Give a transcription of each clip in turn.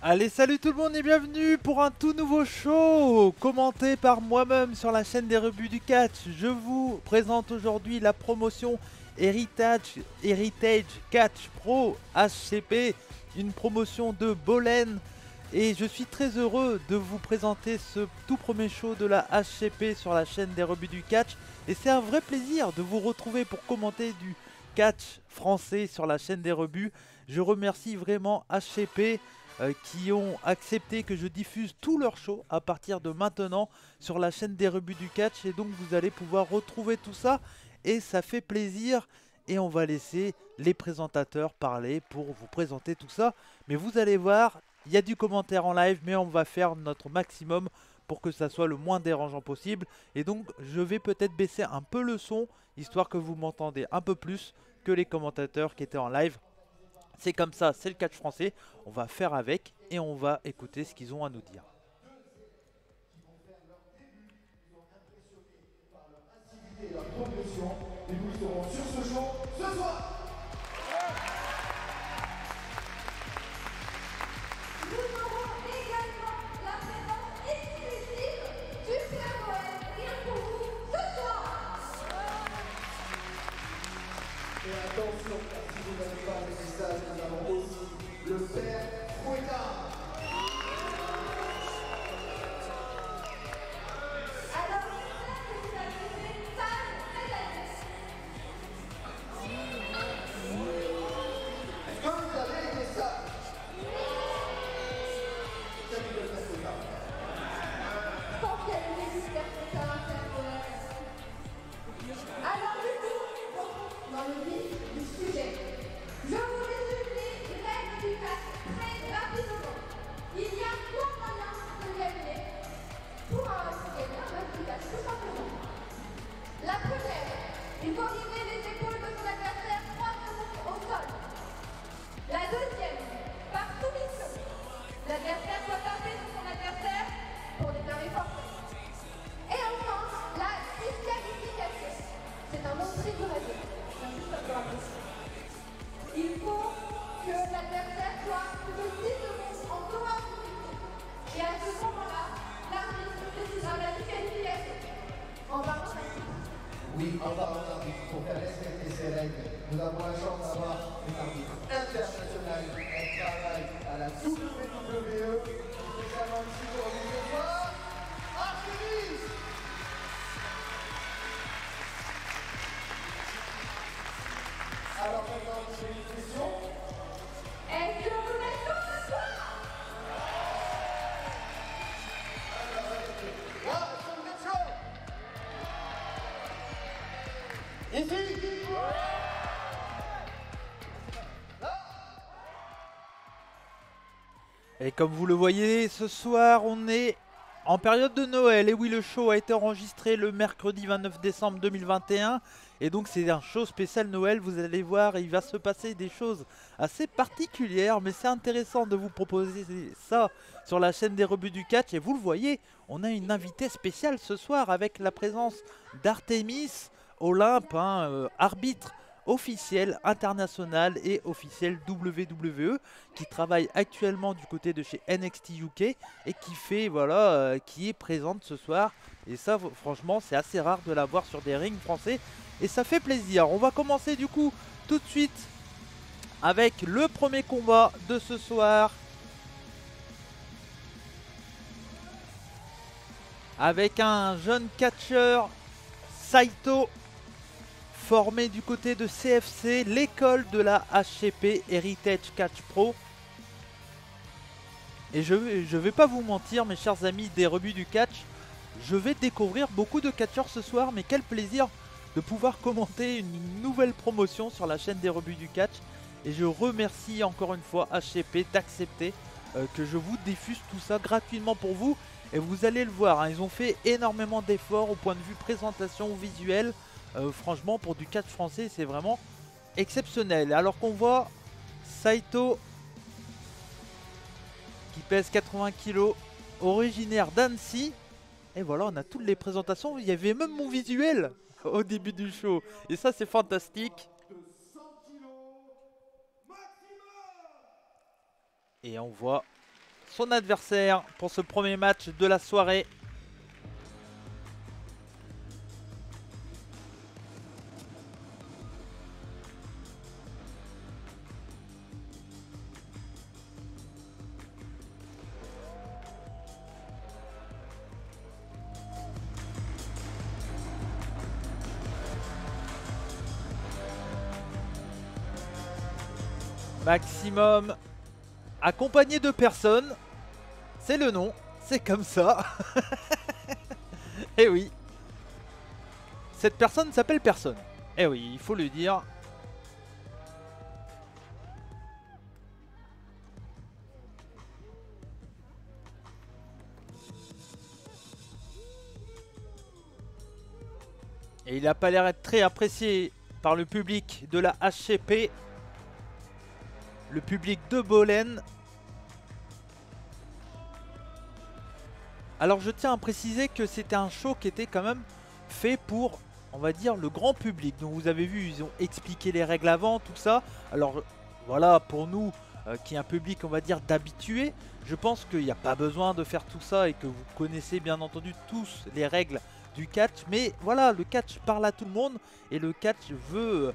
Allez, salut tout le monde et bienvenue pour un tout nouveau show commenté par moi-même sur la chaîne des rebuts du catch. Je vous présente aujourd'hui la promotion Heritage Catch Pro HCP, une promotion de Bolen. Et je suis très heureux de vous présenter ce tout premier show de la HCP sur la chaîne des rebuts du catch. Et c'est un vrai plaisir de vous retrouver pour commenter du catch français sur la chaîne des rebuts. Je remercie vraiment HCP qui ont accepté que je diffuse tous leurs shows à partir de maintenant sur la chaîne des rebuts du catch. Et donc vous allez pouvoir retrouver tout ça et ça fait plaisir. Et on va laisser les présentateurs parler pour vous présenter tout ça. Mais vous allez voir, il y a du commentaire en live, mais on va faire notre maximum pour que ça soit le moins dérangeant possible. Et donc je vais peut-être baisser un peu le son, histoire que vous m'entendez un peu plus que les commentateurs qui étaient en live. C'est comme ça, c'est le catch français, on va faire avec et on va écouter ce qu'ils ont à nous dire. Et leur progression, et nous serons sur ce show ce soir. Nous aurons également la présence exclusive du Père Noël, rien pour vous ce soir. Et attention, si vous n'avez pas les messages, nous avons aussi le Père Fouettard. Alors j'espère que vous avez fait ça cette année. Est-ce que vous avez les messages? Salut le Père Fouettard. Sans qu'elle n'ait du Père Noël. Alors du coup, dans le vif du sujet, je vous résume les règles du catch très rapidement. Il y a trois moyens de gagner pour gagner un match du catch, tout simplement. La première, il faut viser les épaules de son adversaire 3 secondes au sol. La deuxième, par soumission. L'adversaire doit taper sur son adversaire pour déclarer forfait. Et enfin, la disqualification. C'est un autre trick de radio. Il faut que l'adversaire soit plus de 10 secondes en dehors du public. Et à ce moment-là, l'arbitre décidera la disqualification. En parlant d'arbitre. Oui, en parlant d'arbitre, pour faire respecter ces règles, nous avons la chance d'avoir une arbitre internationale. Elle travaille à la WWE, spécialement ici pour nous ce soir, Artemis. Alors maintenant, j'ai une question. Est-ce que vous êtes chaud ce soir? Là, est-ce que vous êtes chaud? Ici. Et comme vous le voyez, ce soir on est en période de Noël. Et oui, le show a été enregistré le mercredi 29 décembre 2021. Et donc c'est un show spécial Noël. Vous allez voir, il va se passer des choses assez particulières. Mais c'est intéressant de vous proposer ça sur la chaîne des rebuts du catch. Et vous le voyez, on a une invitée spéciale ce soir avec la présence d'Artemis Olympe, arbitre officiel international et officiel WWE, qui travaille actuellement du côté de chez NXT UK et qui fait qui est présente ce soir. Et ça, franchement, c'est assez rare de la voir sur des rings français et ça fait plaisir. On va commencer du coup tout de suite avec le premier combat de ce soir, avec un jeune catcheur, Saito, formé du côté de CFC, l'école de la HCP Heritage Catch Pro. Et je vais pas vous mentir, mes chers amis des rebuts du catch, je vais découvrir beaucoup de catcheurs ce soir, mais quel plaisir de pouvoir commenter une nouvelle promotion sur la chaîne des rebuts du catch. Et je remercie encore une fois HCP d'accepter que je vous diffuse tout ça gratuitement pour vous. Et vous allez le voir, hein, ils ont fait énormément d'efforts au point de vue présentation visuelle. Franchement, pour du catch français, c'est vraiment exceptionnel. Alors qu'on voit Saito qui pèse 80 kg, originaire d'Annecy. Et voilà, on a toutes les présentations. Il y avait même mon visuel au début du show. Et ça, c'est fantastique. Et on voit son adversaire pour ce premier match de la soirée. Maximum accompagné de personnes. C'est le nom, c'est comme ça. Et oui. Cette personne s'appelle personne. Et oui, il faut le dire. Et il n'a pas l'air d'être très apprécié par le public de la HCP. Le public de Bolen. Alors je tiens à préciser que c'était un show qui était quand même fait pour, on va dire, le grand public. Donc vous avez vu, ils ont expliqué les règles avant, tout ça. Alors voilà, pour nous, qui est un public, on va dire, d'habitués, je pense qu'il n'y a pas besoin de faire tout ça et que vous connaissez bien entendu tous les règles du catch. Mais voilà, le catch parle à tout le monde et le catch veut...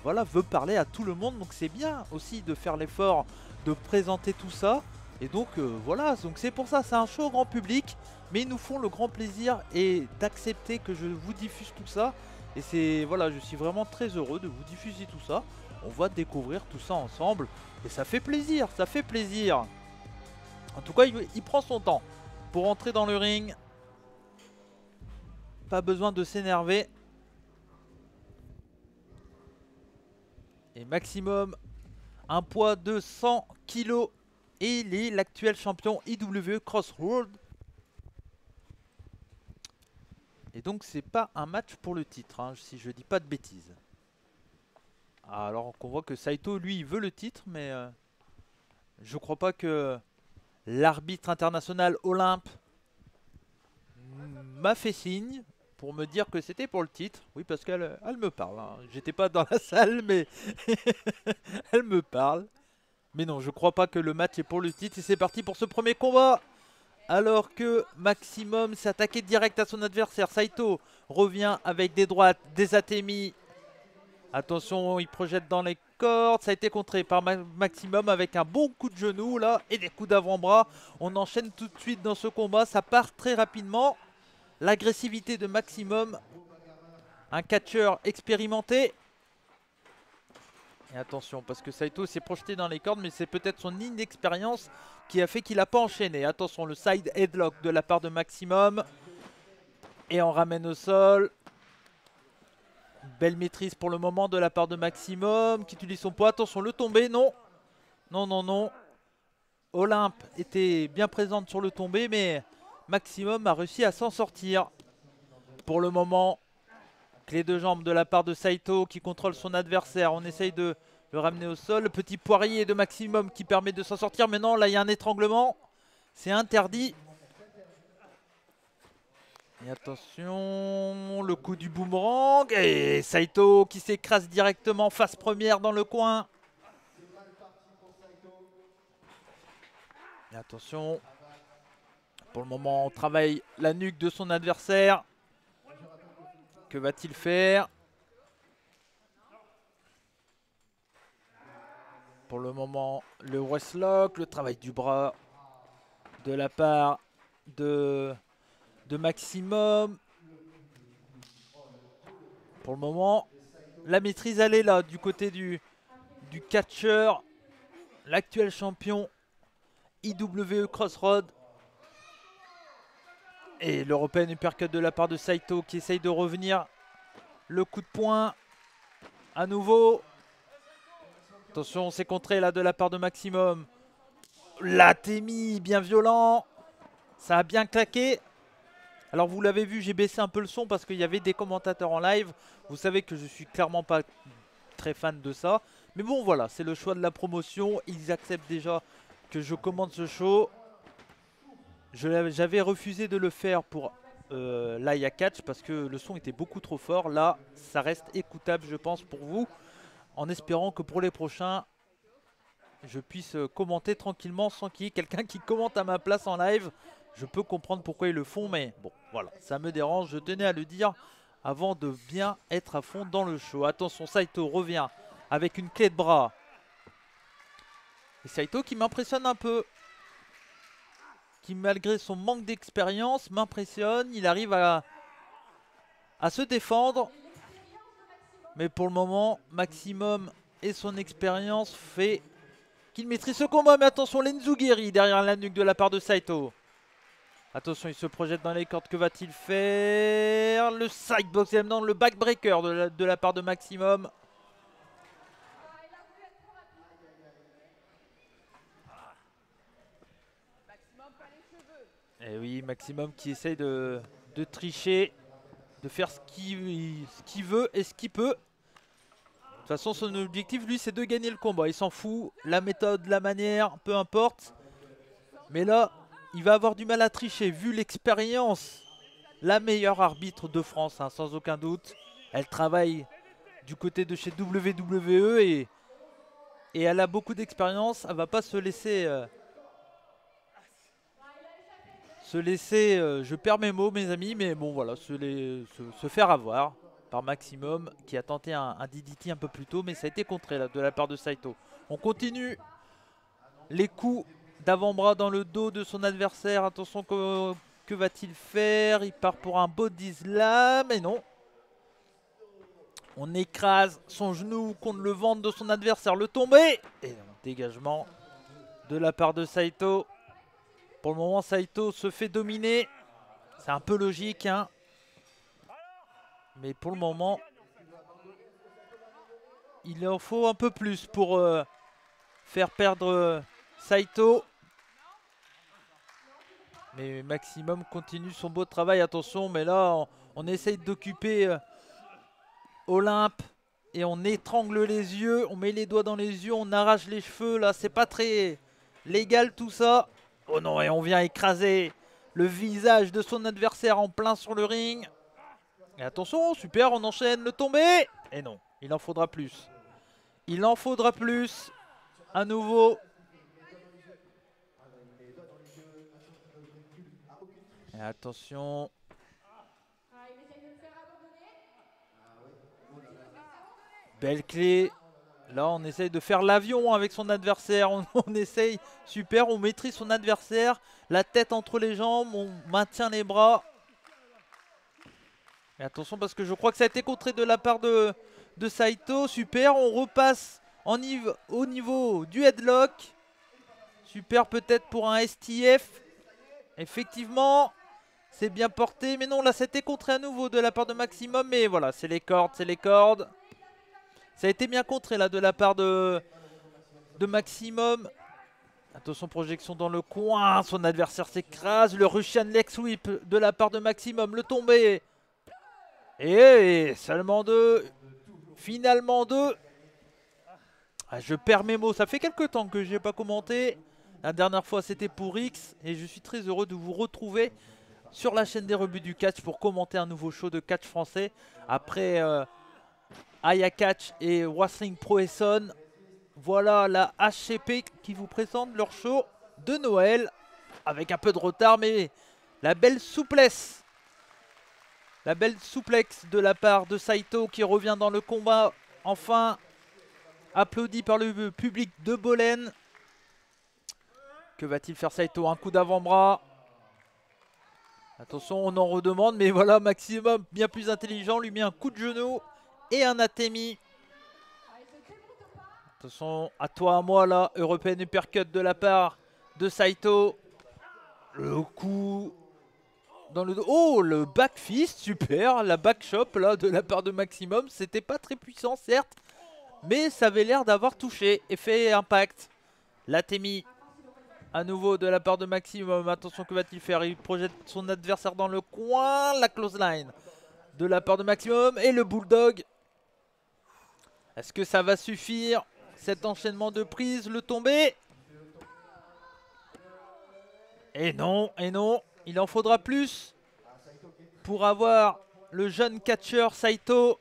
voilà, veut parler à tout le monde, donc c'est bien aussi de faire l'effort de présenter tout ça. Et donc voilà, donc c'est pour ça, c'est un show grand public, mais ils nous font le grand plaisir et d'accepter que je vous diffuse tout ça. Et c'est voilà, je suis vraiment très heureux de vous diffuser tout ça. On va découvrir tout ça ensemble et ça fait plaisir, ça fait plaisir. En tout cas, il prend son temps pour entrer dans le ring. Pas besoin de s'énerver. Et maximum un poids de 100 kg. Et il est l'actuel champion IW Crossroad. Et donc c'est pas un match pour le titre, hein, si je dis pas de bêtises. Alors qu'on voit que Saito, lui, il veut le titre, mais je crois pas que l'arbitre international Olympe m'a fait signe pour me dire que c'était pour le titre. Oui, parce qu'elle me parle. Hein. J'étais pas dans la salle, mais elle me parle. Mais non, je crois pas que le match est pour le titre. Et c'est parti pour ce premier combat. Alors que Maximum s'est attaqué direct à son adversaire. Saito revient avec des droites, des atémis. Attention, il projette dans les cordes. Ça a été contré par Maximum avec un bon coup de genou là et des coups d'avant-bras. On enchaîne tout de suite dans ce combat. Ça part très rapidement. L'agressivité de Maximum. Un catcheur expérimenté. Et attention, parce que Saito s'est projeté dans les cordes, mais c'est peut-être son inexpérience qui a fait qu'il n'a pas enchaîné. Attention, le side headlock de la part de Maximum. Et on ramène au sol. Belle maîtrise pour le moment de la part de Maximum, qui utilise son poids. Attention, le tombé, non. Non, non, non. Olympe était bien présente sur le tombé, mais Maximum a réussi à s'en sortir. Pour le moment, clé de jambe de la part de Saito qui contrôle son adversaire. On essaye de le ramener au sol. Le petit poirier de Maximum qui permet de s'en sortir. Mais non, là, il y a un étranglement. C'est interdit. Et attention, le coup du boomerang. Et Saito qui s'écrase directement face première dans le coin. Et attention. Pour le moment, on travaille la nuque de son adversaire. Que va-t-il faire? Pour le moment, le wrestlock, le travail du bras de la part de Maximum. Pour le moment, la maîtrise elle est là du côté du catcheur, l'actuel champion IW Crossroad. Et l'European Uppercut de la part de Saito qui essaye de revenir. Le coup de poing à nouveau. Attention, c'est contré là de la part de Maximum. La Temi, bien violent. Ça a bien claqué. Alors vous l'avez vu, j'ai baissé un peu le son parce qu'il y avait des commentateurs en live. Vous savez que je suis clairement pas très fan de ça. Mais bon voilà, c'est le choix de la promotion. Ils acceptent déjà que je commande ce show. J'avais refusé de le faire pour l'Aya Catch parce que le son était beaucoup trop fort. Là, ça reste écoutable je pense pour vous. En espérant que pour les prochains, je puisse commenter tranquillement sans qu'il y ait quelqu'un qui commente à ma place en live. Je peux comprendre pourquoi ils le font, mais bon, voilà, ça me dérange. Je tenais à le dire avant de bien être à fond dans le show. Attention, Saito revient avec une clé de bras. Et Saito qui m'impressionne un peu. Qui malgré son manque d'expérience m'impressionne. Il arrive à se défendre. Mais pour le moment, Maximum et son expérience fait qu'il maîtrise ce combat. Mais attention, l'Enzugiri derrière la nuque de la part de Saito. Attention, il se projette dans les cordes. Que va-t-il faire? Le sidebox, dans le backbreaker de la part de Maximum. Et oui, Maximum qui essaye de tricher, de faire ce qu'il veut et ce qu'il peut. De toute façon, son objectif, lui, c'est de gagner le combat. Il s'en fout. La méthode, la manière, peu importe. Mais là, il va avoir du mal à tricher. Vu l'expérience, la meilleure arbitre de France, hein, sans aucun doute. Elle travaille du côté de chez WWE et elle a beaucoup d'expérience. Elle va pas se laisser... je perds mes mots mes amis, mais bon voilà, se faire avoir par Maximum qui a tenté un DDT un peu plus tôt, mais ça a été contré là, de la part de Saito. On continue les coups d'avant-bras dans le dos de son adversaire. Attention, que va-t-il faire? Il part pour un body slam, mais non. On écrase son genou contre le ventre de son adversaire, le tombé. Et un dégagement de la part de Saito. Pour le moment, Saito se fait dominer. C'est un peu logique, hein. Mais pour le moment, il en faut un peu plus pour faire perdre Saito. Mais Maximum continue son beau travail. Attention, mais là, on essaye d'occuper Olympe. Et on étrangle les yeux. On met les doigts dans les yeux. On arrache les cheveux. Là, c'est pas très légal tout ça. Oh non, et on vient écraser le visage de son adversaire en plein sur le ring. Et attention, super, on enchaîne le tombé. Et non, il en faudra plus. Il en faudra plus. À nouveau. Et attention. Belle clé. Là, on essaye de faire l'avion avec son adversaire. On essaye, super, on maîtrise son adversaire. La tête entre les jambes, on maintient les bras. Et attention parce que je crois que ça a été contré de la part de Saito. Super, on repasse au niveau du headlock. Super, peut-être pour un STF. Effectivement, c'est bien porté. Mais non, là, c'était contré à nouveau de la part de Maximum. Mais voilà, c'est les cordes, c'est les cordes. Ça a été bien contré là de la part de Maximum. Attention, projection dans le coin. Son adversaire s'écrase. Le Russian leg sweep de la part de Maximum. Le tombé. Et seulement deux. Finalement deux. Ah, je perds mes mots. Ça fait quelques temps que je n'ai pas commenté. La dernière fois c'était pour X. Et je suis très heureux de vous retrouver sur la chaîne des rebuts du catch pour commenter un nouveau show de catch français. Après Aya Catch et Wrestling Pro Essonne. Voilà la HCP qui vous présente leur show de Noël. Avec un peu de retard, mais la belle souplesse. La belle souplex de la part de Saito qui revient dans le combat. Enfin, applaudi par le public de Bolène. Que va-t-il faire Saito? Un coup d'avant-bras. Attention, on en redemande, mais voilà, Maximum, bien plus intelligent, lui met un coup de genou et un Atemi. Attention, à toi, à moi, là, European Uppercut de la part de Saito. Le coup dans le dos. Oh, le back fist, super. La back chop, là, de la part de Maximum. C'était pas très puissant, certes, mais ça avait l'air d'avoir touché. Effet impact. L'Atemi. À nouveau de la part de Maximum. Attention, que va-t-il faire? Il projette son adversaire dans le coin. La close line de la part de Maximum. Et le Bulldog. Est-ce que ça va suffire? Cet enchaînement de prises, le tombé. Et non, et non. Il en faudra plus pour avoir le jeune catcheur Saito.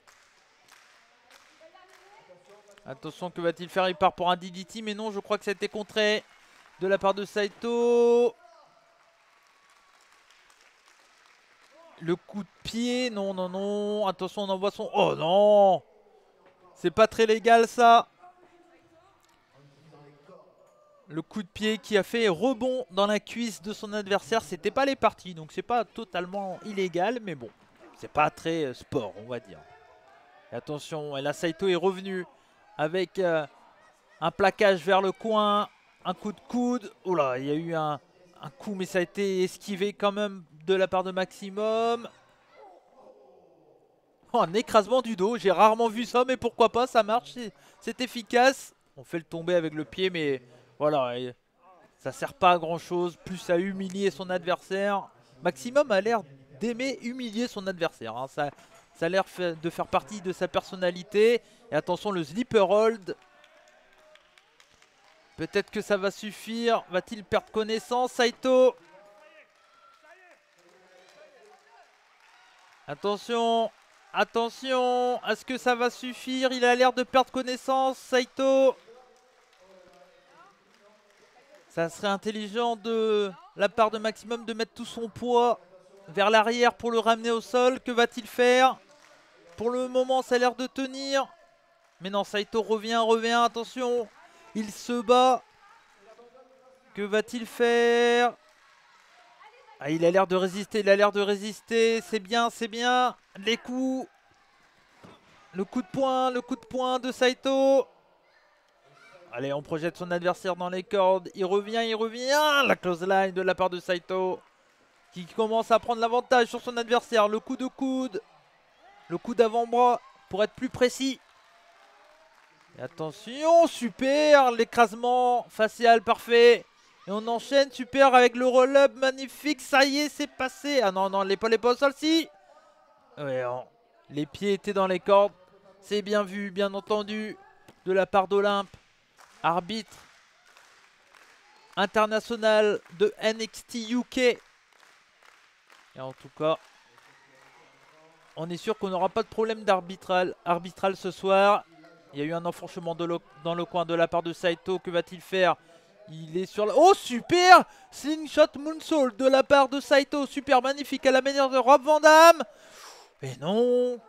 Attention, que va-t-il faire? Il part pour un DDT, mais non, je crois que ça a été contré de la part de Saito. Le coup de pied, non, non, non. Attention, on envoie son... Oh non! C'est pas très légal, ça. Le coup de pied qui a fait rebond dans la cuisse de son adversaire. C'était pas les parties, donc c'est pas totalement illégal, mais bon. C'est pas très sport, on va dire. Et attention, et là Saito est revenu avec un plaquage vers le coin. Un coup de coude. Oh là, il y a eu un coup, mais ça a été esquivé quand même de la part de Maximum. Oh, un écrasement du dos. J'ai rarement vu ça, mais pourquoi pas, ça marche. C'est efficace. On fait le tomber avec le pied, mais voilà. Ça sert pas à grand chose. Plus à humilier son adversaire. Maximum a l'air d'aimer humilier son adversaire. Hein. Ça a l'air de faire partie de sa personnalité. Et attention, le sleeper hold. Peut-être que ça va suffire. Va-t-il perdre connaissance, Saito? Attention. Attention. Est-ce que ça va suffire? Il a l'air de perdre connaissance, Saito. Ça serait intelligent de la part de Maximum de mettre tout son poids vers l'arrière pour le ramener au sol. Que va-t-il faire? Pour le moment, ça a l'air de tenir. Mais non, Saito revient, attention. Il se bat. Que va-t-il faire? Ah, il a l'air de résister, c'est bien, c'est bien. Les coups. Le coup de poing de Saito. Allez, on projette son adversaire dans les cordes. Il revient. La close line de la part de Saito. Qui commence à prendre l'avantage sur son adversaire. Le coup de coude. Le coup d'avant-bras pour être plus précis. Et attention, super, l'écrasement facial parfait. Et on enchaîne, super, avec le roll-up magnifique. Ça y est, c'est passé. Ah non, non, l'épaule n'est pas au sol, si. Ouais, non. Les pieds étaient dans les cordes. C'est bien vu, bien entendu, de la part d'Olympe. Arbitre international de NXT UK. Et en tout cas, on est sûr qu'on n'aura pas de problème arbitral ce soir. Il y a eu un enfourchement dans le coin de la part de Saito. Que va-t-il faire? Il est sur la... Oh, super! Slingshot Moonsault de la part de Saito. Super magnifique à la manière de Rob Van Dam. Mais non!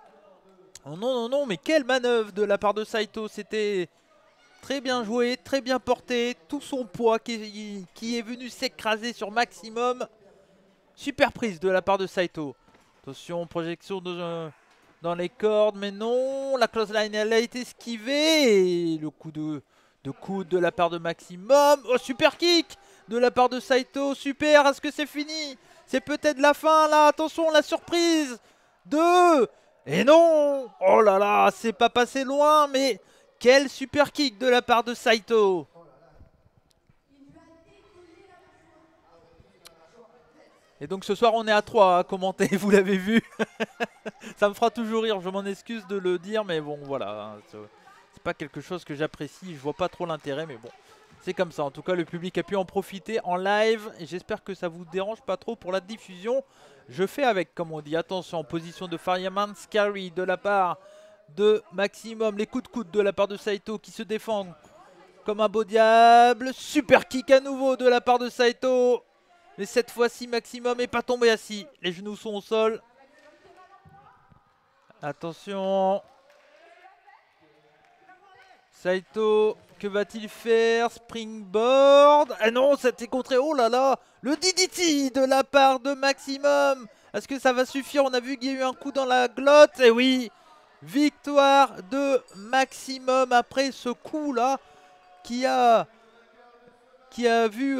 Oh non, non, non, mais quelle manœuvre de la part de Saito. C'était très bien joué, très bien porté. Tout son poids qui est venu s'écraser sur Maximum. Super prise de la part de Saito. Attention, projection dans les cordes, mais non. La close line, elle a été esquivée. Et le coup de coude de la part de Maximum. Oh, super kick de la part de Saito. Super, est-ce que c'est fini? C'est peut-être la fin, là. Attention, la surprise. 2. Et non. Oh là là, c'est pas passé loin, mais quel super kick de la part de Saito. Et donc ce soir on est à 3 à commenter, vous l'avez vu. Ça me fera toujours rire, je m'en excuse de le dire, mais bon voilà. C'est pas quelque chose que j'apprécie, je vois pas trop l'intérêt, mais bon. C'est comme ça, en tout cas le public a pu en profiter en live. Et j'espère que ça vous dérange pas trop pour la diffusion. Je fais avec, comme on dit, attention, en position de Fireman Scary de la part de Maximum. Les coups de coude de la part de Saito qui se défend comme un beau diable. Super kick à nouveau de la part de Saito. Mais cette fois-ci, Maximum n'est pas tombé assis. Les genoux sont au sol. Attention. Saito, que va-t-il faire? Springboard. Ah non, c'était contré. Oh là là. Le DDT de la part de Maximum. Est-ce que ça va suffire? On a vu qu'il y a eu un coup dans la glotte. Et oui. Victoire de Maximum après ce coup-là qui a vu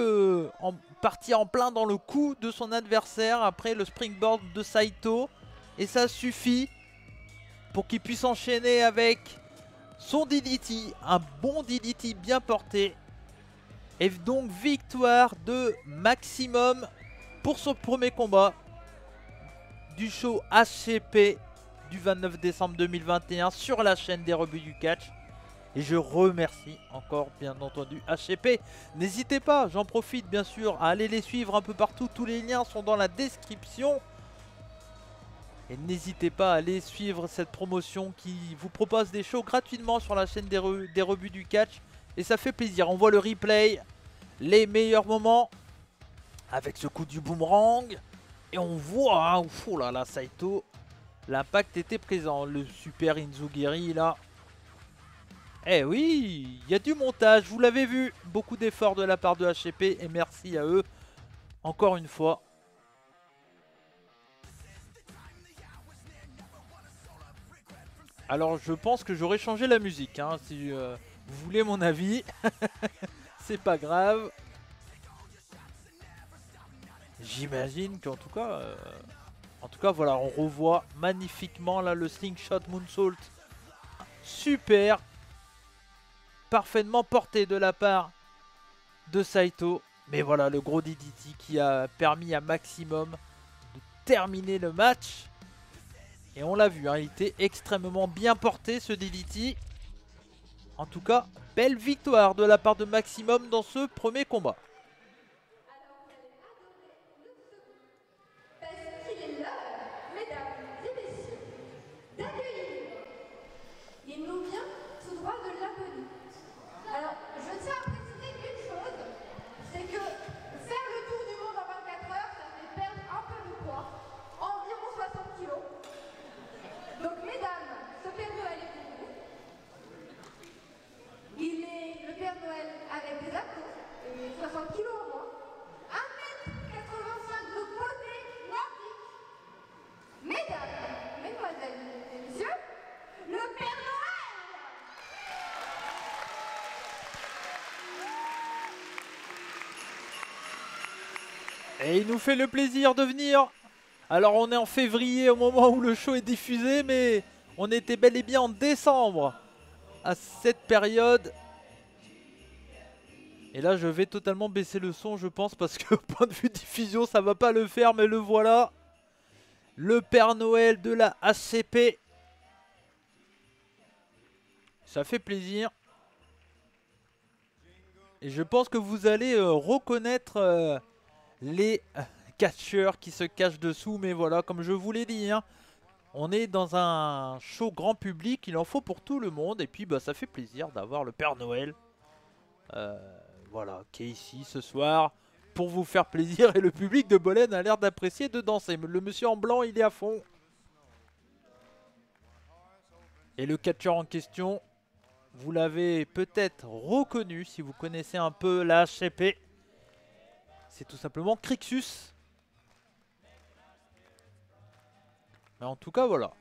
partir en plein dans le cou de son adversaire après le springboard de Saito. Et ça suffit pour qu'il puisse enchaîner avec son DDT, un bon DDT bien porté. Et donc victoire de Maximum pour son premier combat du show HCP du 29 décembre 2021 sur la chaîne des rebuts du catch. Et je remercie encore bien entendu HCP. N'hésitez pas, j'en profite bien sûr, à aller les suivre un peu partout. Tous les liens sont dans la description. Et n'hésitez pas à aller suivre cette promotion qui vous propose des shows gratuitement sur la chaîne des rebuts du catch. Et ça fait plaisir, on voit le replay, les meilleurs moments avec ce coup du boomerang. Et on voit, hein, oh là là, Saito, l'impact était présent. Le super Inzugiri là. Eh oui, il y a du montage, vous l'avez vu. Beaucoup d'efforts de la part de HCP et merci à eux. Encore une fois. Alors je pense que j'aurais changé la musique, hein, si vous voulez mon avis. C'est pas grave. J'imagine qu'en tout cas, voilà, on revoit magnifiquement là le slingshot moonsault. Super. Parfaitement porté de la part de Saito. Mais voilà, le gros DDT qui a permis à Maximum de terminer le match. Et on l'a vu, hein, il était extrêmement bien porté ce DDT. En tout cas, belle victoire de la part de Maximum dans ce premier combat. Parce qu'il est l'heure, mesdames et messieurs, d'accueillir. Il nous vient tout droit de Laponie. Alors, je tiens à préciser une chose, c'est que faire le tour du monde en 24 heures, ça fait perdre un peu de poids, environ 60 kilos. Donc, mesdames, ce Père Noël est pour vous. Il est le Père Noël avec des abdos, et 60 kilos au moins. 1m85 de côté nordique. Mesdames, mesdemoiselles et messieurs, le Père Noël! Et il nous fait le plaisir de venir. Alors on est en février au moment où le show est diffusé, mais on était bel et bien en décembre à cette période. Et là je vais totalement baisser le son je pense parce que au point de vue diffusion ça va pas le faire, mais le voilà. Le Père Noël de la HCP. Ça fait plaisir. Et je pense que vous allez reconnaître les catcheurs qui se cachent dessous. Mais voilà, comme je vous l'ai dit, hein, on est dans un show grand public. Il en faut pour tout le monde. Et puis bah, ça fait plaisir d'avoir le Père Noël. Voilà, qui est ici ce soir pour vous faire plaisir. Et le public de Bolène a l'air d'apprécier de danser. Le monsieur en blanc, il est à fond. Et le catcheur en question, vous l'avez peut-être reconnu si vous connaissez un peu la HCP. C'est tout simplement Crixus. Mais en tout cas, voilà.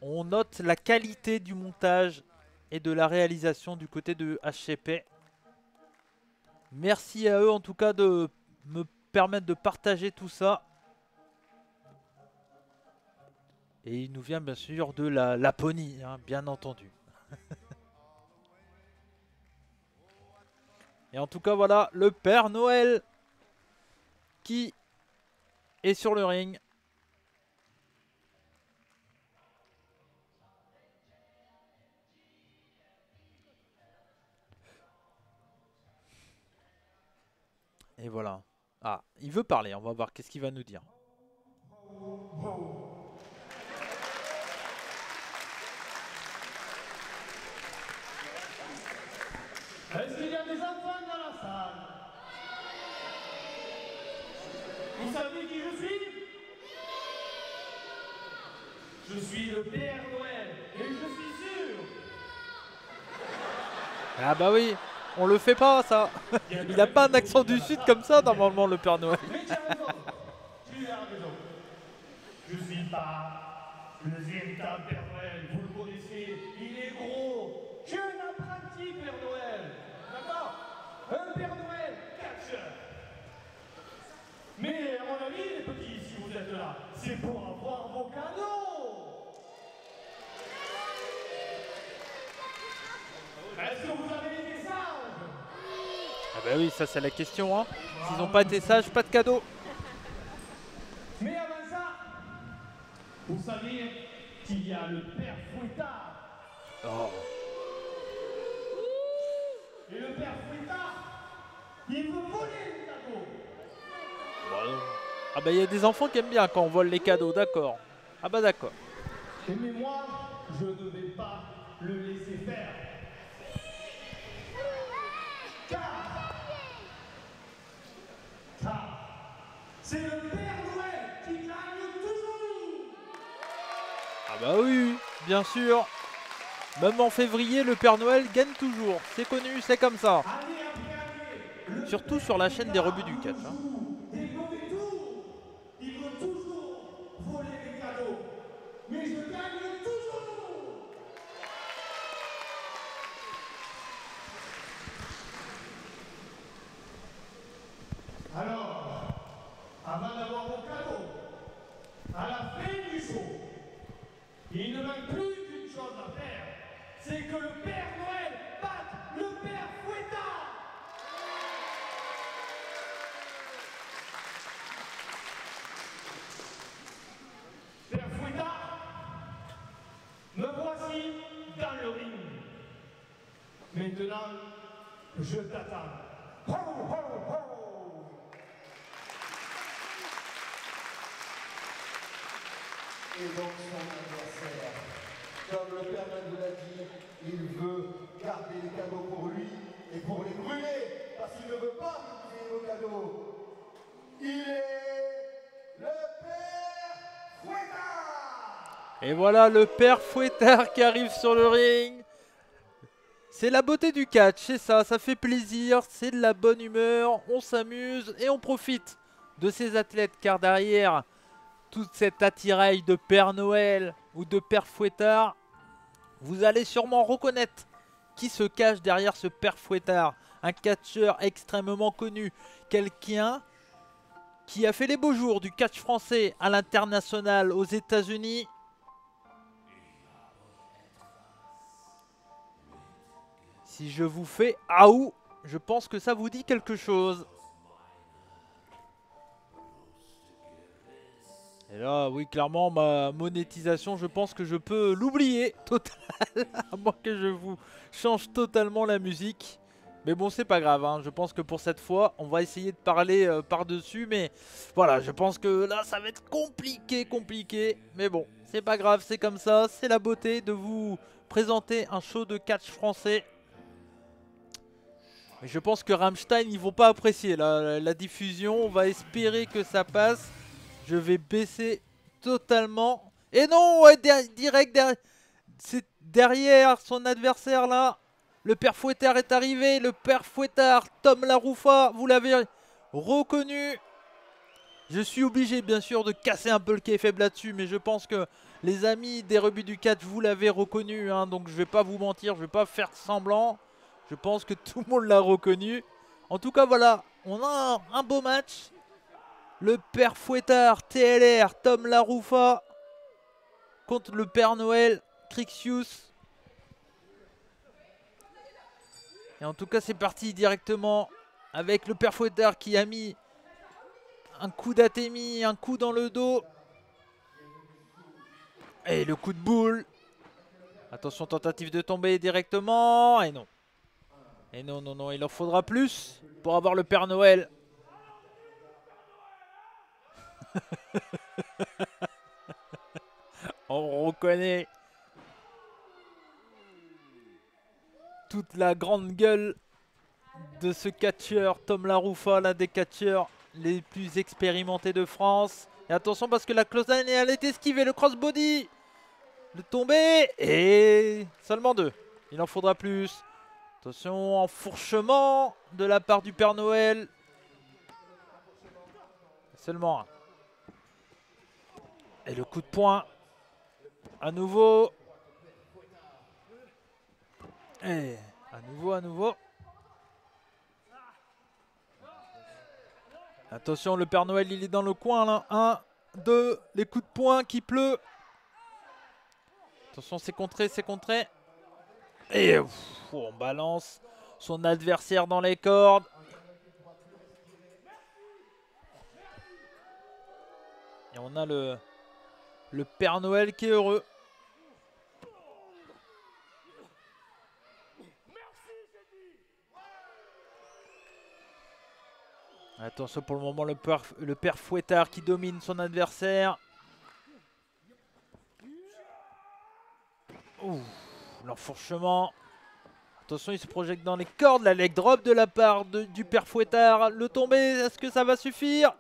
On note la qualité du montage et de la réalisation du côté de HCP. Merci à eux en tout cas de me permettre de partager tout ça. Et il nous vient bien sûr de la Laponie, hein, bien entendu. Et en tout cas voilà, le Père Noël qui est sur le ring. Et voilà. Ah, il veut parler, on va voir qu'est-ce qu'il va nous dire. Est-ce qu'il y a des enfants dans la salle? Vous savez qui je suis? Je suis le Père Noël et je suis sûr. Ah bah oui, on le fait pas ça. Il a pas un accent du sud comme ça normalement le Père Noël. Mais tu as raison. Tu as raison. Je suis pas le véritable Père Noël. Vous le connaissez. Il est gros. Je suis un apprenti Père Noël. D'accord? Un Père Noël catcheur. Mais à mon avis, les petits, si vous êtes là, c'est pour avoir vos cadeaux. bah oui, ça c'est la question. Hein. S'ils n'ont pas été sages, pas de cadeau. Mais avant ça, vous savez qu'il y a le père Fouettard. Oh. Et le père Fouettard, il veut voler les cadeaux. Bon. Ah bah il y a des enfants qui aiment bien quand on vole les cadeaux, d'accord. Ah bah d'accord. Mais moi, je ne vais pas le laisser faire. Car c'est le Père Noël qui gagne toujours. Ah bah oui, bien sûr. Même en février, le Père Noël gagne toujours. C'est connu, c'est comme ça. Année après année, Surtout sur la chaîne des rebuts du catch. Hein. des mauvais tours. Il veut toujours voler les cadeaux. Mais je gagne toujours. Alors, avant d'avoir vos cadeaux, à la fin du show, il ne manque plus qu'une chose à faire, c'est que le Père Noël batte le Père Fouettard. Père Fouettard, me voici dans le ring. Maintenant, je t'attends. Ho, ho, ho. Et donc son adversaire, comme le Père Noël vous l'a dit, il veut garder les cadeaux pour lui et pour les brûler, parce qu'il ne veut pas que vous ayez vos cadeaux. Il est le Père Fouettard. Et voilà le Père Fouettard qui arrive sur le ring. C'est la beauté du catch, c'est ça, ça fait plaisir, c'est de la bonne humeur, on s'amuse et on profite de ces athlètes car derrière toute cette attirail de Père Noël ou de Père Fouettard, vous allez sûrement reconnaître qui se cache derrière ce Père Fouettard. Un catcheur extrêmement connu, quelqu'un qui a fait les beaux jours du catch français à l'international aux États-Unis. Si je vous fais Aou, je pense que ça vous dit quelque chose. Et là, oui, clairement, ma monétisation, je pense que je peux l'oublier total, à moins que je vous change totalement la musique. Mais bon, c'est pas grave, hein. Je pense que pour cette fois, on va essayer de parler par-dessus. Mais voilà, je pense que là, ça va être compliqué. Mais bon, c'est pas grave, c'est comme ça. C'est la beauté de vous présenter un show de catch français. Mais je pense que Rammstein, ils vont pas apprécier la diffusion. On va espérer que ça passe. Je vais baisser totalement. Et non, ouais, direct c'est derrière son adversaire là. Le Père Fouettard est arrivé. Le Père Fouettard, Tom Laroufa, vous l'avez reconnu. Je suis obligé bien sûr de casser un peu le kayfabe là-dessus. Mais je pense que les amis des rebuts du catch, vous l'avez reconnu. Hein, donc je vais pas vous mentir, je vais pas faire semblant. Je pense que tout le monde l'a reconnu. En tout cas, voilà, on a un beau match. Le Père Fouettard, TLR, Tom Laroufa contre le Père Noël, Crixius. Et en tout cas, c'est parti directement avec le Père Fouettard qui a mis un coup d'atémie, un coup dans le dos. Et le coup de boule. Attention, tentative de tomber directement. Et non. Et non, il en faudra plus pour avoir le Père Noël. On reconnaît toute la grande gueule de ce catcheur, Tom Laroufa, l'un des catcheurs les plus expérimentés de France. Et attention parce que la clothesline elle est esquivée, le crossbody, le tombé et seulement 2. Il en faudra plus. Attention, enfourchement de la part du Père Noël. Seulement 1. Et le coup de poing. À nouveau. Et à nouveau. Attention, le Père Noël, il est dans le coin là. 1, 2, les coups de poing qui pleut. Attention, c'est contré. Et on balance son adversaire dans les cordes. Et on a le Père Noël qui est heureux. Attention pour le moment, le Père Fouettard qui domine son adversaire. Ouh, l'enfourchement. Attention, il se projette dans les cordes. La leg drop de la part du Père Fouettard. Le tombé, est-ce que ça va suffire?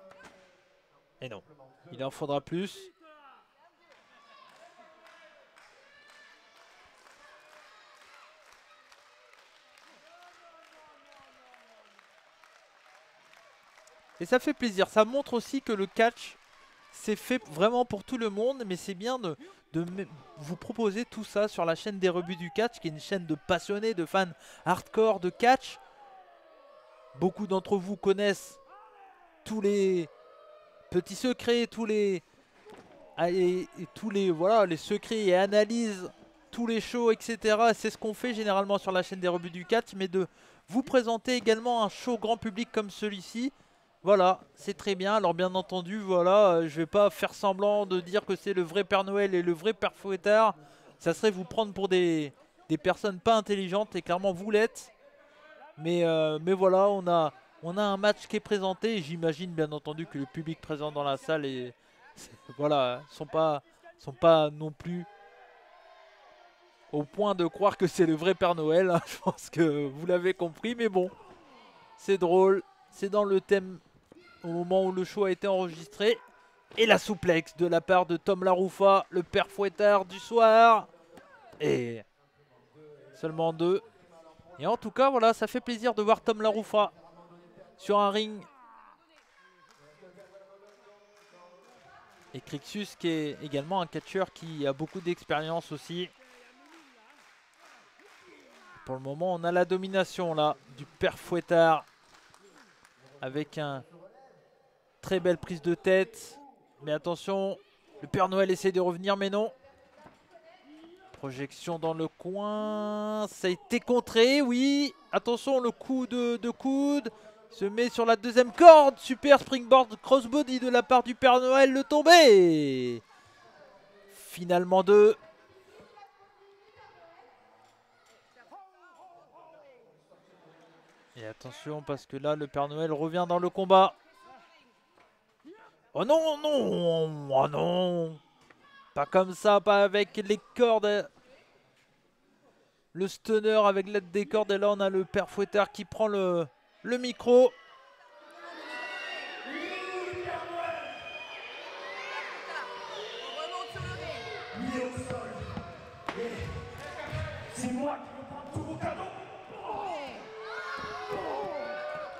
Et non, il en faudra plus. Et ça fait plaisir. Ça montre aussi que le catch, c'est fait vraiment pour tout le monde. Mais c'est bien de vous proposer tout ça sur la chaîne des rebuts du catch, qui est une chaîne de passionnés, de fans hardcore de catch. Beaucoup d'entre vous connaissent tous les petits secrets, tous les voilà, les secrets et analyses, tous les shows, etc. C'est ce qu'on fait généralement sur la chaîne des rebuts du catch, mais de vous présenter également un show grand public comme celui-ci. Voilà, c'est très bien. Alors bien entendu, voilà, je vais pas faire semblant de dire que c'est le vrai Père Noël et le vrai Père Fouettard. Ça serait vous prendre pour des personnes pas intelligentes, et clairement vous l'êtes. Mais voilà, on a un match qui est présenté, et j'imagine bien entendu que le public présent dans la salle voilà, sont pas non plus au point de croire que c'est le vrai Père Noël. Hein. Je pense que vous l'avez compris, mais bon, c'est drôle, c'est dans le thème au moment où le show a été enregistré. Et la souplex de la part de Tom Laroufa, le Père Fouettard du soir. Et seulement 2. Et en tout cas, voilà, ça fait plaisir de voir Tom Laroufa sur un ring. Et Crixus qui est également un catcheur qui a beaucoup d'expérience aussi. Pour le moment, on a la domination là du Père Fouettard. Avec un très belle prise de tête. Mais attention, le Père Noël essaie de revenir, mais non. Projection dans le coin. Ça a été contré, oui. Attention, le coup de coude. Se met sur la deuxième corde. Super springboard crossbody de la part du Père Noël. Le tombé. Finalement 2. Et attention parce que là, le Père Noël revient dans le combat. Oh non, non. Oh non. Pas comme ça, pas avec les cordes. Le stunner avec l'aide des cordes. Et là, on a le Père Fouettard qui prend le micro. C'est moi qui veux prendre tous vos cadeaux.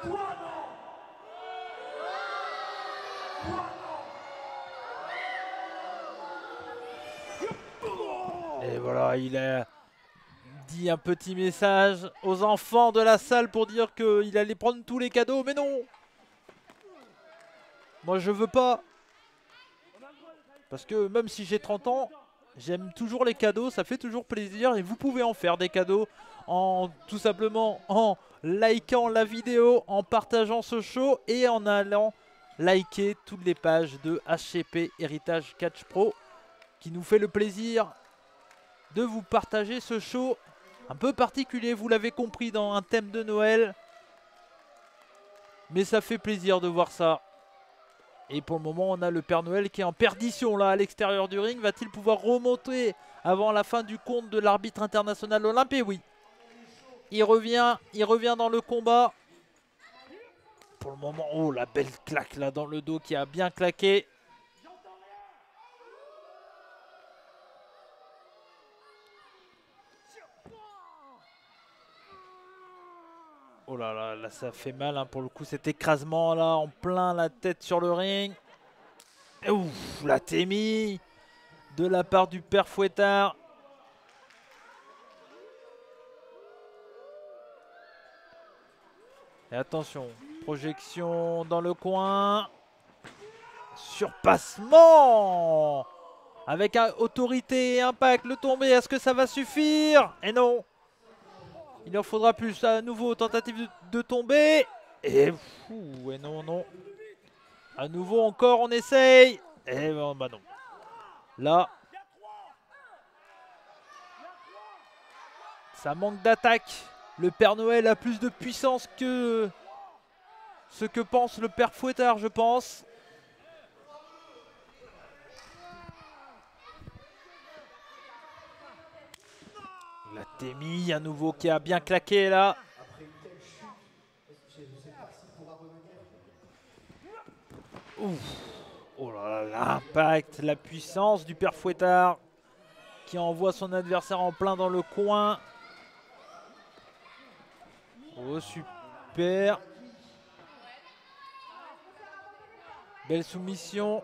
Toi non. Et voilà, il a dit un petit message aux enfants de la salle pour dire qu'il allait prendre tous les cadeaux. Mais non, moi je veux pas. Parce que même si j'ai 30 ans, j'aime toujours les cadeaux, ça fait toujours plaisir. Et vous pouvez en faire des cadeaux tout simplement en likant la vidéo, en partageant ce show et en allant liker toutes les pages de HCP Héritage Catch Pro, qui nous fait le plaisir de vous partager ce show un peu particulier, vous l'avez compris, dans un thème de Noël. Mais ça fait plaisir de voir ça. Et pour le moment, on a le Père Noël qui est en perdition là à l'extérieur du ring. Va-t-il pouvoir remonter avant la fin du compte de l'arbitre international Olympé? Oui. Il revient dans le combat. Pour le moment, oh la belle claque là dans le dos qui a bien claqué. Oh là là, là ça fait mal hein, pour le coup, cet écrasement là en plein la tête sur le ring. Ouf, la témie de la part du Père Fouettard. Et attention, projection dans le coin. Surpassement avec autorité et impact, le tombé, est-ce que ça va suffire? Et non. Il en faudra plus. À nouveau, tentative de tomber. Et non. À nouveau encore, on essaye. Et bon, bah non. Là, ça manque d'attaque. Le Père Noël a plus de puissance que ce que pense le Père Fouettard, je pense. La Témi, à nouveau, qui a bien claqué là. Après une telle chute, je ne sais pas s'il pourra revenir. Ouf. Oh là là, l'impact, la puissance du Père Fouettard qui envoie son adversaire en plein dans le coin. Oh, super. Belle soumission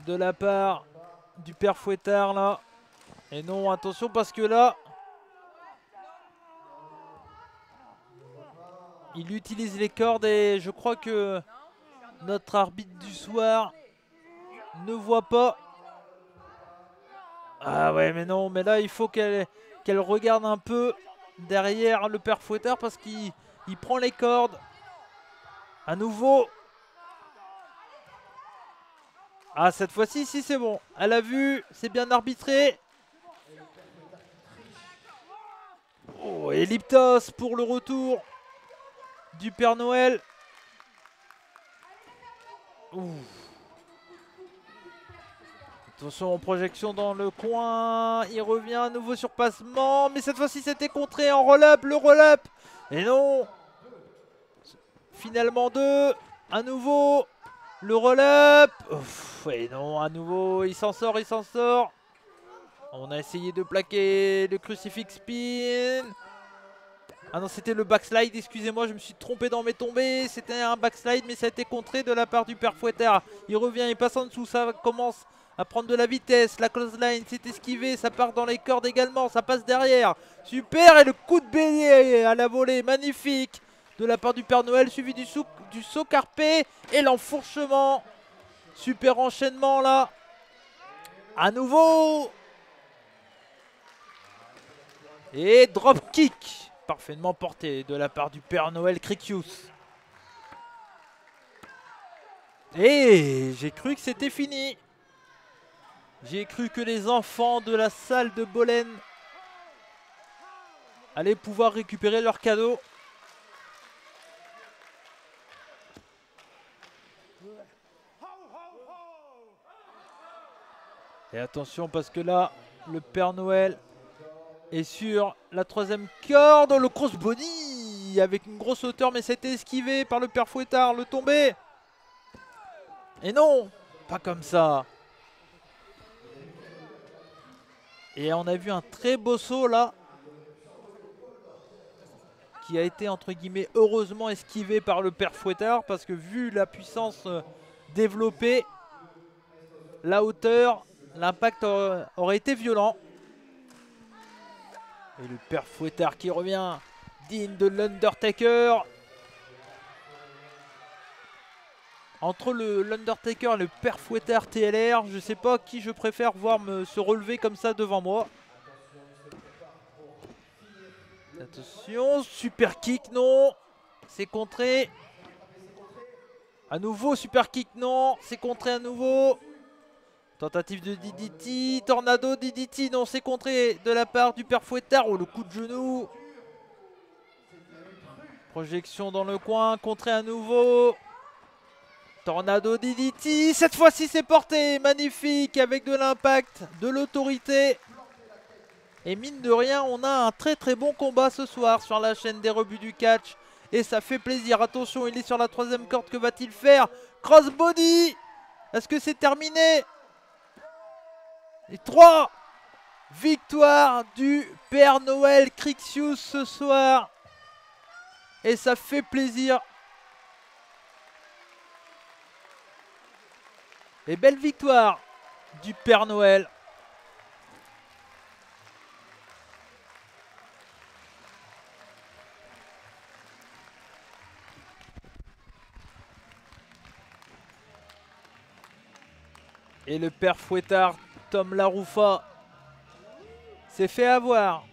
de la part du Père Fouettard là. Et non, attention parce que là, il utilise les cordes et je crois que notre arbitre du soir ne voit pas. Ah ouais, mais non, mais là il faut qu'elle regarde un peu derrière le Père Fouettard parce qu'il prend les cordes. À nouveau. Ah, cette fois-ci, si c'est bon. Elle a vu, c'est bien arbitré. Oh, Elliptos pour le retour du Père Noël. Ouh. Attention, projection dans le coin. Il revient à nouveau sur passement. Mais cette fois-ci, c'était contré en roll-up. Le roll-up. Et non. Finalement 2. À nouveau. Le roll-up. Et non, à nouveau. Il s'en sort, il s'en sort. On a essayé de plaquer le crucifix spin. Ah non, c'était le backslide, excusez-moi, je me suis trompé dans mes tombées. C'était un backslide, mais ça a été contré de la part du Père Fouettard. Il revient, il passe en dessous, ça commence à prendre de la vitesse. La clothesline, c'est esquivé, ça part dans les cordes également, ça passe derrière. Super, et le coup de bélier à la volée, magnifique, de la part du Père Noël, suivi du saut carpé et l'enfourchement. Super enchaînement là. À nouveau. Et drop kick. Parfaitement porté de la part du Père Noël Criquius. Et j'ai cru que c'était fini. J'ai cru que les enfants de la salle de Bolène allaient pouvoir récupérer leur cadeau. Et attention parce que là, le Père Noël est sur la troisième corde. Le crossbody avec une grosse hauteur, mais c'était esquivé par le Père Fouettard. Le tombé. Et non, pas comme ça. Et on a vu un très beau saut là, qui a été entre guillemets heureusement esquivé par le Père Fouettard, parce que vu la puissance développée, la hauteur, l'impact aurait été violent. Et le Père Fouettard qui revient, digne de l'Undertaker. Entre l'Undertaker et le Père Fouettard TLR, je sais pas qui je préfère voir se relever comme ça devant moi. Attention, super kick, non. C'est contré. À nouveau, super kick, non. C'est contré à nouveau. Tentative de DDT, Tornado DDT, non, c'est contré de la part du Père Fouettard. Oh, le coup de genou. Projection dans le coin, contré à nouveau. Tornado DDT, cette fois-ci c'est porté, magnifique, avec de l'impact, de l'autorité. Et mine de rien, on a un très très bon combat ce soir sur la chaîne des rebuts du catch. Et ça fait plaisir, attention, il est sur la troisième corde, que va-t-il faire? Crossbody. Est-ce que c'est terminé? Et 3 victoires du Père Noël Criquius ce soir. Et ça fait plaisir. Et belle victoire du Père Noël. Et le Père Fouettard, Tom Laroufa, s'est fait avoir.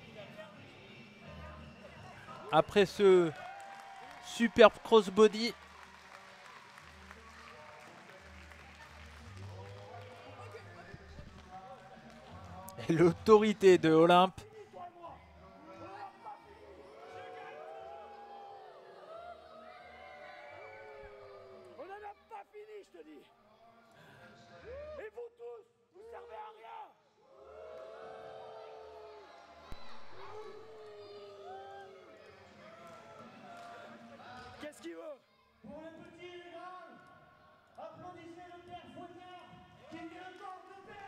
Après ce superbe crossbody. l'autorité de Olympe. On n'en a pas fini, je te dis. Et vous tous, vous servez à rien. Qu'est-ce qu'il veut? Pour le petit et le grand, applaudissez le père Fouettard qui vient encore de perdre.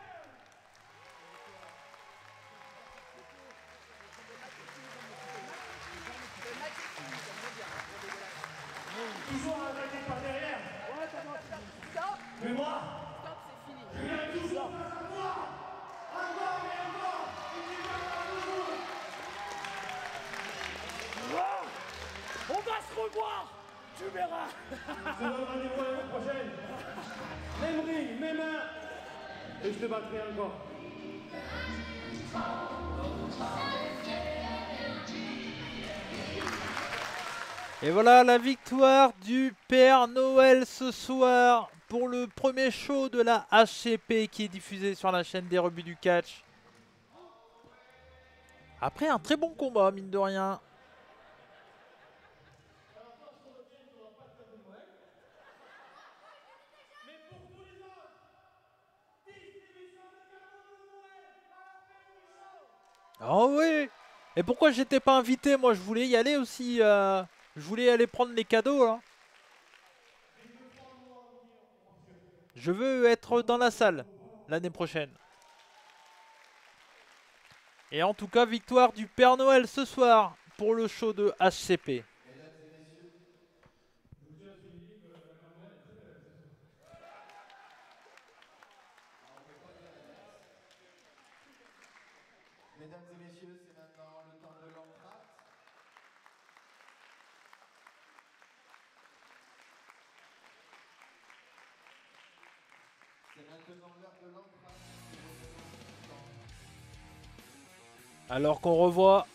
Toujours un attaqué par derrière. Stop. Mais moi, Stop, c'est fini. je viens toujours face à toi. Encore et encore. Et tu vas pas toujours. On va se revoir. Tu verras. Je te donne rendez-vous l'année prochaine. Même ring, même main. Et je te battrai encore. Et voilà la victoire du Père Noël ce soir pour le premier show de la HCP qui est diffusé sur la chaîne des rebuts du catch. Après un très bon combat, mine de rien. Oh oui. Et pourquoi j'étais pas invité? Moi je voulais y aller aussi. Je voulais aller prendre les cadeaux là. Je veux être dans la salle l'année prochaine. Et en tout cas, victoire du Père Noël ce soir pour le show de HCP. Mesdames et messieurs, c'est maintenant le temps de l'entracte. C'est maintenant l'heure de l'entracte. Alors qu'on revoit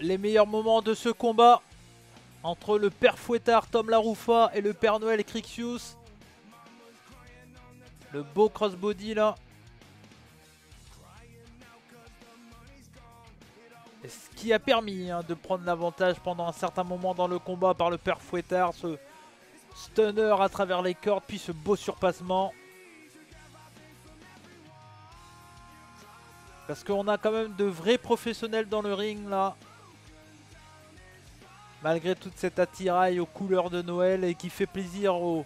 les meilleurs moments de ce combat entre le Père Fouettard Tom Laroufa et le Père Noël Crixius. Le beau crossbody là. Et ce qui a permis de prendre l'avantage pendant un certain moment dans le combat par le Père Fouettard. Ce stunner à travers les cordes, puis ce beau surpassement. Parce qu'on a quand même de vrais professionnels dans le ring là. Malgré toute cette attirail aux couleurs de Noël et qui fait plaisir aux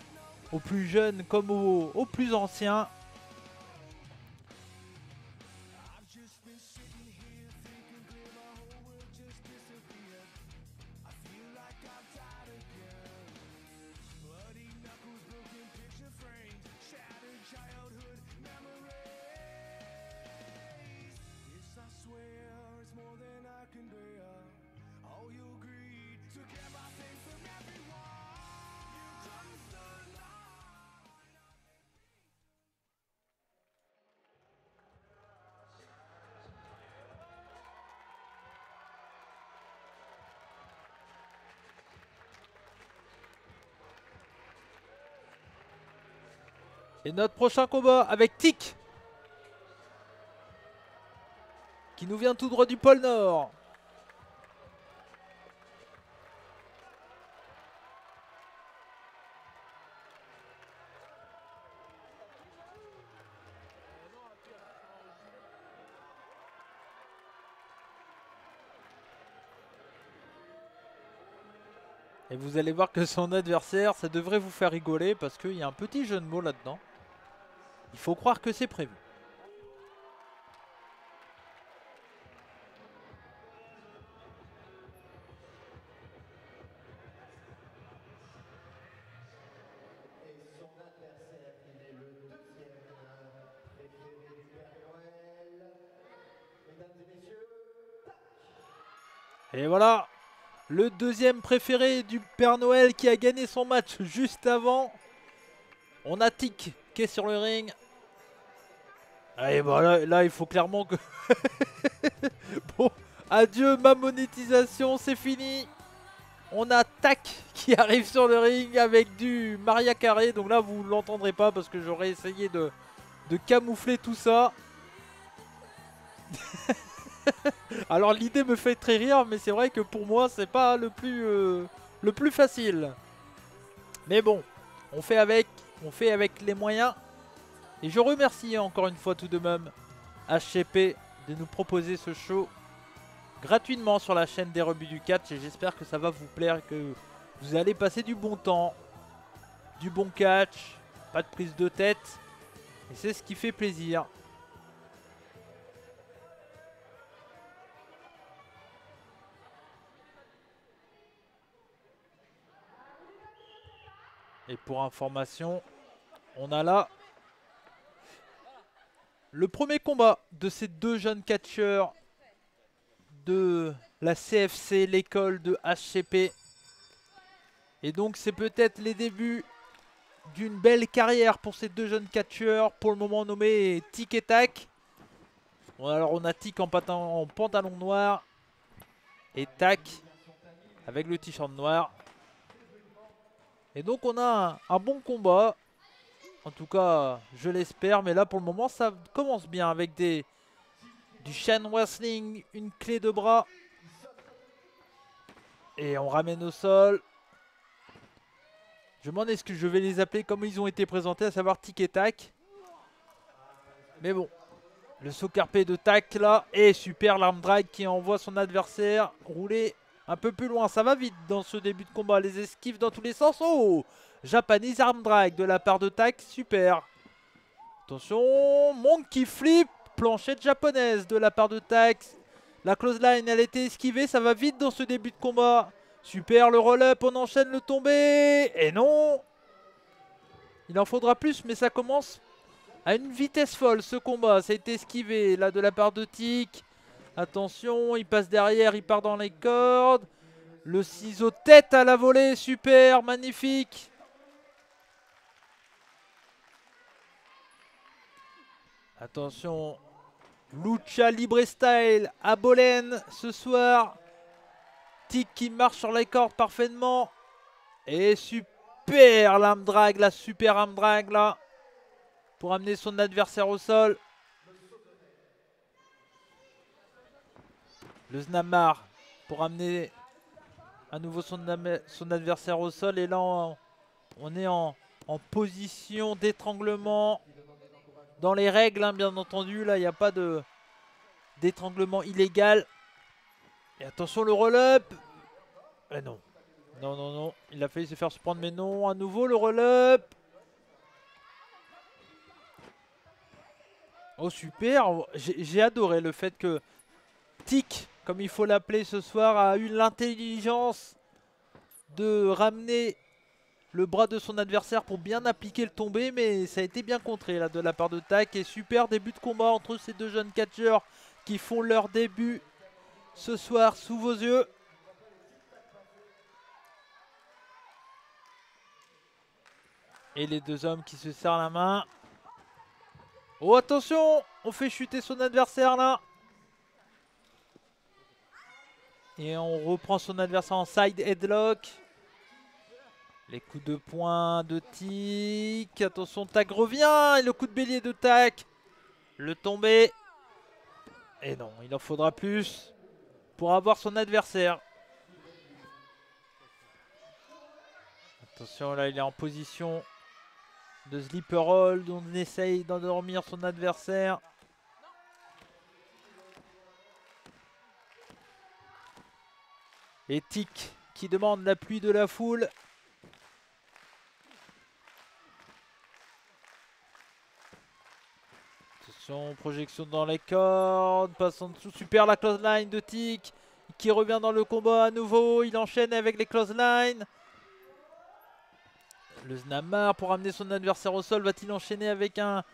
plus jeunes comme aux plus anciens. Et notre prochain combat avec Tic, qui nous vient tout droit du pôle Nord. Et vous allez voir que son adversaire, ça devrait vous faire rigoler parce qu'il y a un petit jeu de mots là-dedans. Il faut croire que c'est prévu. Et son adversaire, il est le deuxième préféré du Père Noël. Mesdames et messieurs, tac. Et voilà, le deuxième préféré du Père Noël qui a gagné son match juste avant. On a Tic qui est sur le ring. Et bah là il faut clairement que... Bon, adieu ma monétisation, c'est fini. On a Tac qui arrive sur le ring avec du Maria Carré. Donc là vous ne l'entendrez pas parce que j'aurais essayé de camoufler tout ça. Alors l'idée me fait très rire, mais c'est vrai que pour moi c'est pas le plus facile. Mais bon, on fait avec les moyens. Et je remercie encore une fois tout de même HCP de nous proposer ce show gratuitement sur la chaîne des rebuts du catch. Et j'espère que ça va vous plaire et que vous allez passer du bon temps, du bon catch, pas de prise de tête. Et c'est ce qui fait plaisir. Et pour information, on a là le premier combat de ces deux jeunes catcheurs de la CFC, l'école de HCP. Et donc c'est peut-être les débuts d'une belle carrière pour ces deux jeunes catcheurs, pour le moment nommés Tic et Tac. Bon, alors on a Tic en pantalon noir et Tac avec le t-shirt noir. Et donc on a un bon combat. En tout cas, je l'espère. Mais là, pour le moment, ça commence bien avec du chain wrestling, une clé de bras. Et on ramène au sol. Je me demande est-ce que je vais les appeler comme ils ont été présentés, à savoir Tic et Tac. Mais bon, le saut carpé de Tac là. Et super l'arm drag qui envoie son adversaire rouler un peu plus loin. Ça va vite dans ce début de combat. Les esquives dans tous les sens. Oh! Japanese arm drag de la part de Tac, super. Attention, monkey flip, planchette japonaise de la part de Tac. La close line, elle a été esquivée, ça va vite dans ce début de combat. Super, le roll-up, on enchaîne le tombé. Et non, il en faudra plus, mais ça commence à une vitesse folle ce combat. Ça a été esquivé là de la part de Tic. Attention, il passe derrière, il part dans les cordes. Le ciseau tête à la volée, super, magnifique. Attention, Lucha Libre Style à Bolène ce soir. Tic qui marche sur les cordes parfaitement. Et super l'arm drag, la super arm drag là. Pour amener son adversaire au sol. Le Snamar pour amener à nouveau son adversaire au sol. Et là on est en position d'étranglement. Dans les règles, hein, bien entendu, là, il n'y a pas d'étranglement illégal. Et attention, le roll-up. Eh non. Non, non, non. Il a failli se faire se prendre, mais non. À nouveau, le roll-up. Oh, super. J'ai adoré le fait que Tic, comme il faut l'appeler ce soir, a eu l'intelligence de ramener le bras de son adversaire pour bien appliquer le tombé, mais ça a été bien contré là de la part de Tac. Et super début de combat entre ces deux jeunes catcheurs qui font leur début ce soir sous vos yeux. Et les deux hommes qui se serrent la main. Oh attention, on fait chuter son adversaire là. Et on reprend son adversaire en side headlock. Les coups de poing de Tic. Attention, Tac revient. Et le coup de bélier de Tac. Le tombé. Et non, il en faudra plus pour avoir son adversaire. Attention, là, il est en position de sleeper hold. On essaye d'endormir son adversaire. Et Tic qui demande l'appui de la foule. Projection dans les cordes, passe en dessous, super la close line de Tic qui revient dans le combat à nouveau, il enchaîne avec les close lines. Le Snamar pour amener son adversaire au sol, va-t-il enchaîner avec un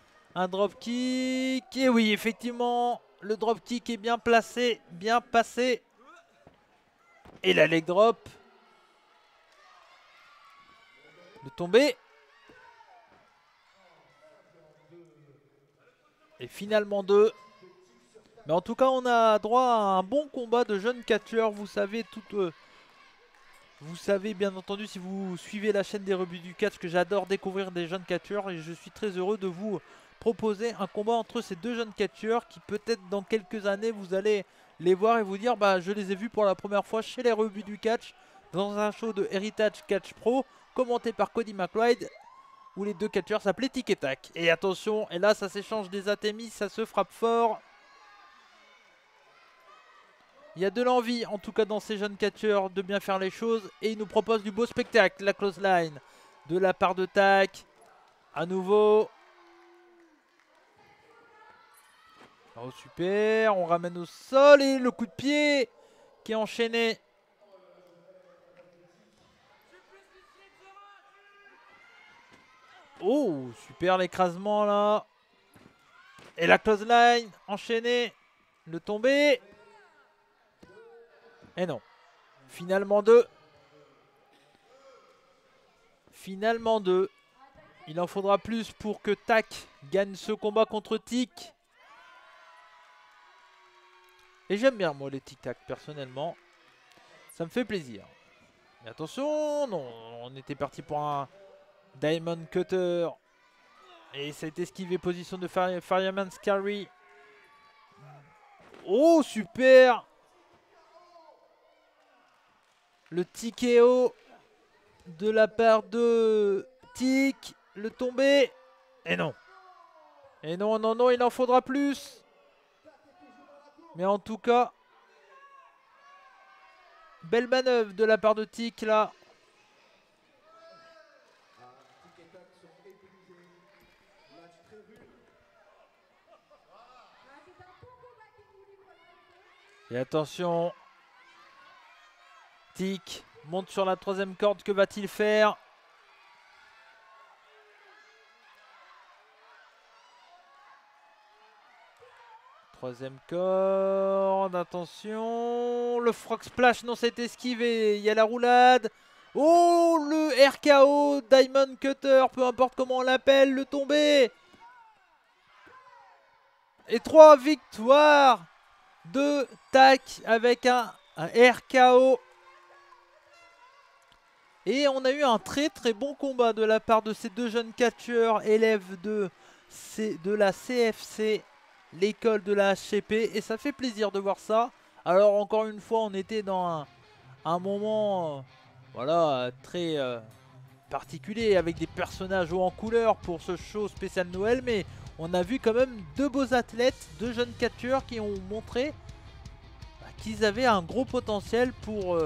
drop kick? Et oui, effectivement, le drop kick est bien placé, bien passé. Et la leg drop. Le tombé. Et finalement 2. Mais en tout cas, on a droit à un bon combat de jeunes catcheurs. Vous savez, vous savez bien entendu, si vous suivez la chaîne des rebuts du catch, que j'adore découvrir des jeunes catcheurs. Et je suis très heureux de vous proposer un combat entre ces deux jeunes catcheurs qui peut-être dans quelques années vous allez les voir et vous dire bah je les ai vus pour la première fois chez les rebuts du catch dans un show de Heritage Catch Pro commenté par Cody McBride où les deux catcheurs s'appelaient Tic et Tac. Et attention, et là ça s'échange des atémis, ça se frappe fort. Il y a de l'envie en tout cas dans ces jeunes catcheurs de bien faire les choses et ils nous proposent du beau spectacle. La close line de la part de Tac. À nouveau. Oh super, on ramène au sol et le coup de pied qui est enchaîné. Oh super l'écrasement là. Et la close line enchaînée. Le tombé. Et non. Finalement 2. Finalement 2. Il en faudra plus pour que Tac gagne ce combat contre Tic. Et j'aime bien moi les tic-tac personnellement. Ça me fait plaisir. Mais attention, non, on était parti pour un Diamond Cutter. Et ça a été esquivé, position de Fireman's Carry. Oh super. Le TKO de la part de Tic. Le tombé. Et non. Et non, non, non, il en faudra plus. Mais en tout cas, belle manœuvre de la part de Tic là. Et attention. Tic monte sur la troisième corde. Que va-t-il faire ? Troisième corde, attention, le frog splash, non c'est esquivé, il y a la roulade. Oh, le RKO, Diamond Cutter, peu importe comment on l'appelle, le tombé. Et 3 victoires de Tac avec un RKO. Et on a eu un très très bon combat de la part de ces deux jeunes catcheurs, élèves de la CFC. L'école de la HCP et ça fait plaisir de voir ça. Alors encore une fois on était dans un moment voilà très particulier avec des personnages hauts en couleur pour ce show spécial Noël, mais on a vu quand même deux beaux athlètes, deux jeunes catcheurs qui ont montré qu'ils avaient un gros potentiel pour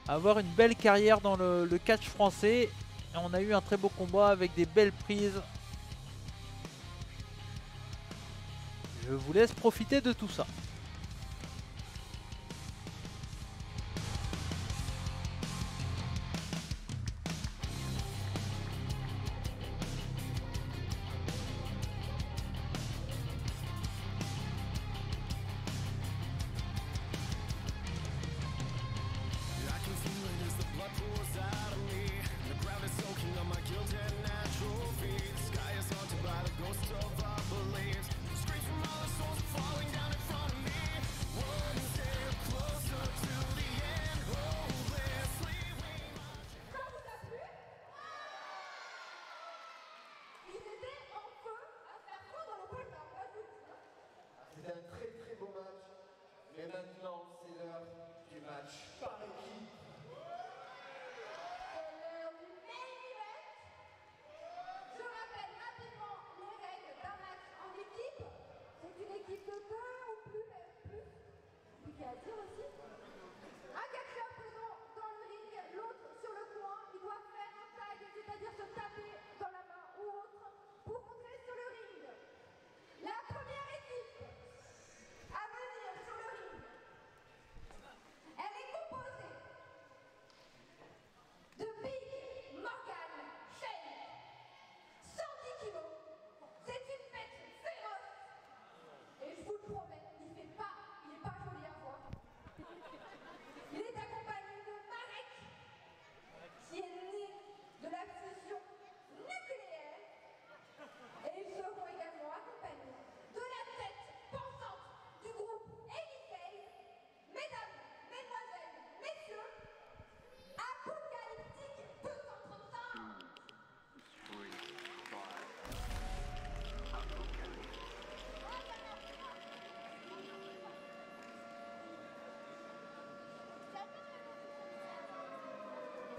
avoir une belle carrière dans le catch français. Et on a eu un très beau combat avec des belles prises. Je vous laisse profiter de tout ça. Falling down in front of me.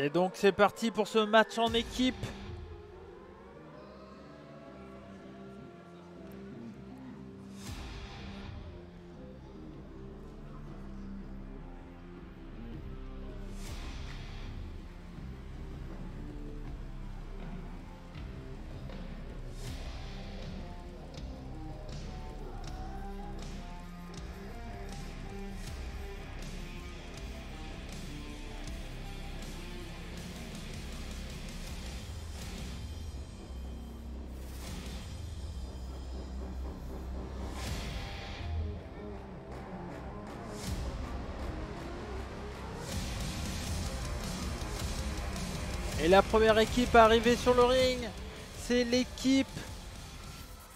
Et donc c'est parti pour ce match en équipe. Et la première équipe à arriver sur le ring, c'est l'équipe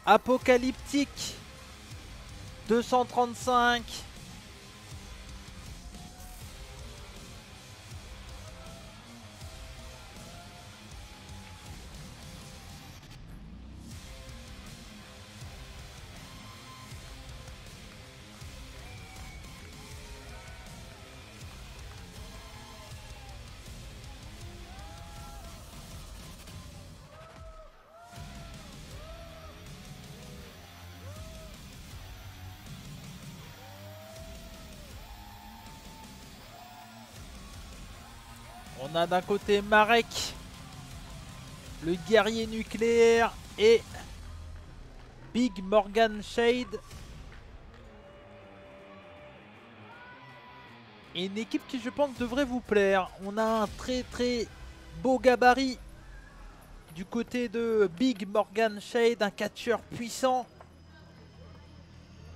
Apocalyptique 235. On a d'un côté Marek, le guerrier nucléaire, et Big Morgan Shade. Et une équipe qui, je pense, devrait vous plaire. On a un très beau gabarit du côté de Big Morgan Shade, un catcheur puissant.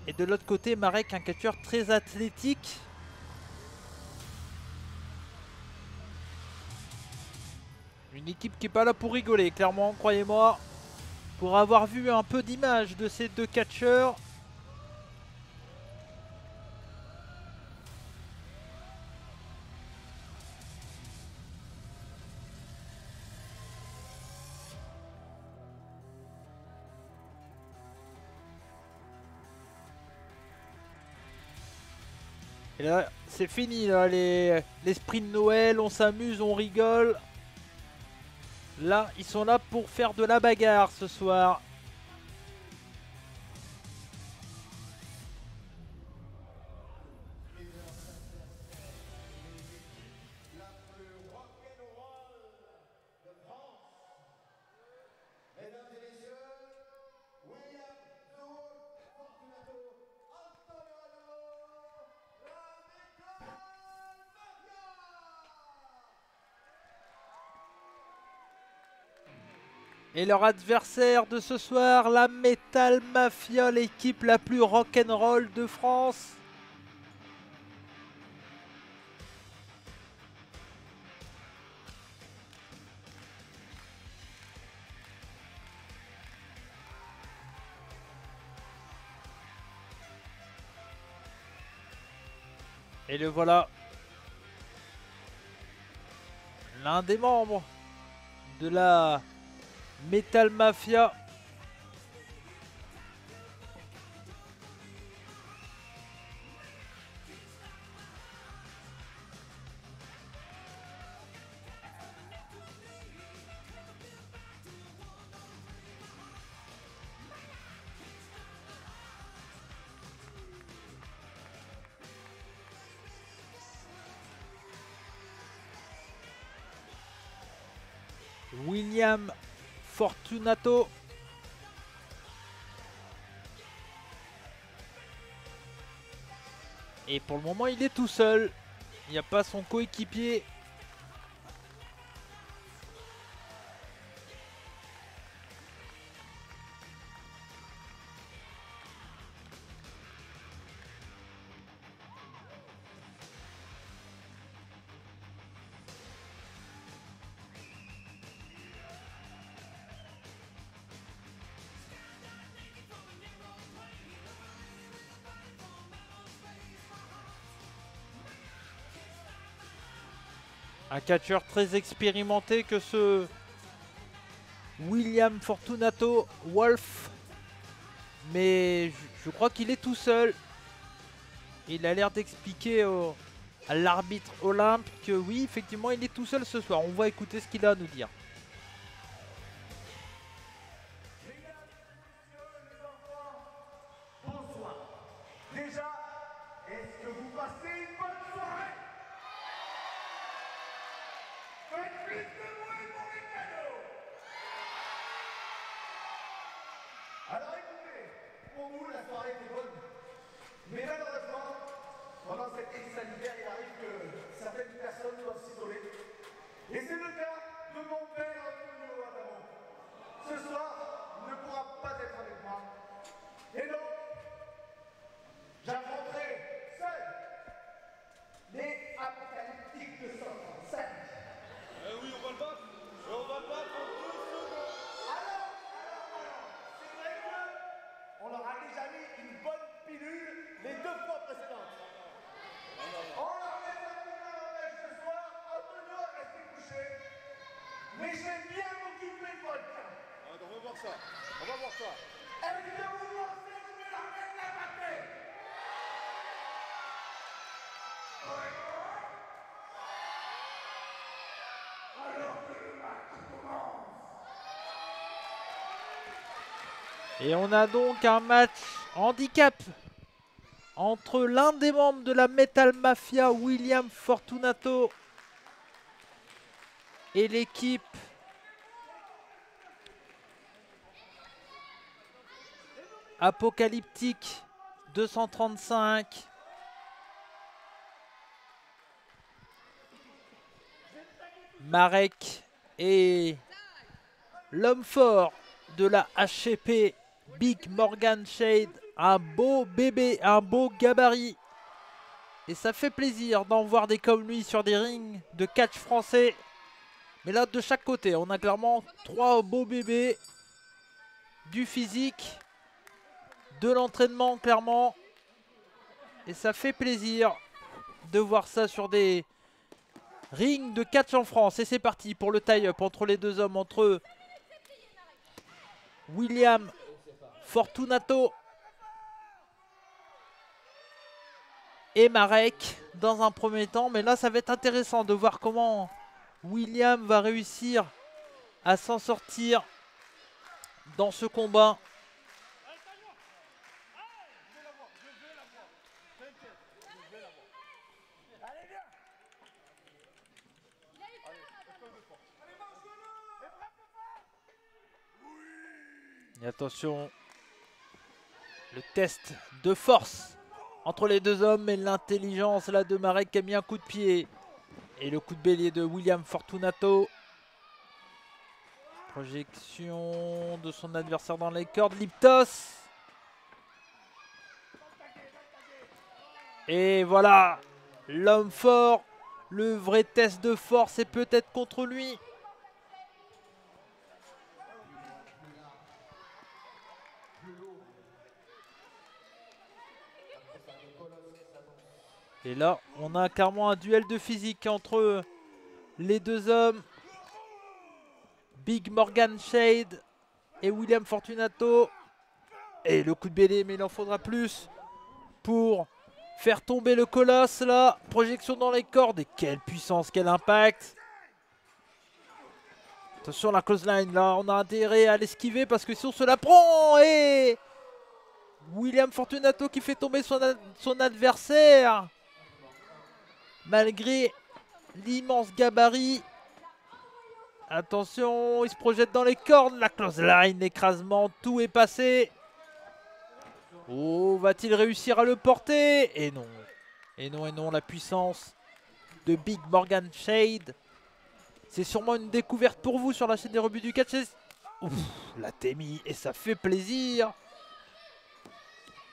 Et de l'autre côté, Marek, un catcheur très athlétique. Une équipe qui n'est pas là pour rigoler, clairement, croyez-moi. Pour avoir vu un peu d'images de ces deux catcheurs. Et là, c'est fini, là, les sprints de Noël, on s'amuse, on rigole. Là, ils sont là pour faire de la bagarre ce soir. Et leur adversaire de ce soir, la Metal Mafia, l'équipe la plus rock'n'roll de France. Et le voilà. L'un des membres de la Metal Mafia. William Fortunato. Et pour le moment, il est tout seul. Il n'y a pas son coéquipier. Un catcheur très expérimenté que ce William Fortunato Wolf. Mais je crois qu'il est tout seul. Il a l'air d'expliquer à l'arbitre Olympe que oui, effectivement, il est tout seul ce soir. On va écouter ce qu'il a à nous dire. Bonsoir. Déjà, est-ce que vous passez une bonne soirée? Faites plus de bruit pour les cadeaux. Alors écoutez, pour vous la soirée était bonne. Mais malheureusement, pendant cette crise sanitaire, il arrive que certaines personnes doivent s'isoler. Et c'est le cas de mon père Antonio Adamo. Ce soir, il ne pourra pas être avec moi. Et donc, j'affronterai seul les apocalyptiques de 135. Oui, on va le battre. Et on va le battre en 2 secondes. Alors, c'est vrai qu'on leur a déjà mis une bonne pilule les 2 fois précédentes. On leur met un peu d'arrêt ce soir, Antonio est resté couché. Mais je vais bien m'occuper de Volcan. On va voir ça. On va voir ça. Est-ce que vous pensez que je vais la mettre la batée? Et on a donc un match handicap entre l'un des membres de la Metal Mafia, William Fortunato, et l'équipe Apocalyptique 235. Marek et l'homme fort de la HCP, Big Morgan Shade, un beau bébé, un beau gabarit. Et ça fait plaisir d'en voir des comme lui sur des rings de catch français. Mais là, de chaque côté, on a clairement 3 beaux bébés, du physique, de l'entraînement clairement. Et ça fait plaisir de voir ça sur des rings de catch en France. Et c'est parti pour le tie-up entre les deux hommes, entre William Fortunato et Marek dans un premier temps. Mais là, ça va être intéressant de voir comment William va réussir à s'en sortir dans ce combat. Et attention, le test de force entre les deux hommes et l'intelligence là de Marek qui a mis un coup de pied. Et le coup de bélier de William Fortunato. Projection de son adversaire dans les cordes, Liptos. Et voilà, l'homme fort. Le vrai test de force est peut-être contre lui. Et là, on a clairement un duel de physique entre les deux hommes. Big Morgan Shade et William Fortunato. Et le coup de bélier, mais il en faudra plus pour faire tomber le colosse là. Projection dans les cordes. Et quelle puissance, quel impact. Attention la close line là, on a intérêt à l'esquiver parce que si on se la prend. Et William Fortunato qui fait tomber son adversaire. Malgré l'immense gabarit. Attention, il se projette dans les cordes. La close line, l'écrasement, tout est passé. Oh, va-t-il réussir à le porter? Et non. Et non, et non, la puissance de Big Morgan Shade. C'est sûrement une découverte pour vous sur la chaîne des rebuts du catch. Ouf, la Témi, et ça fait plaisir.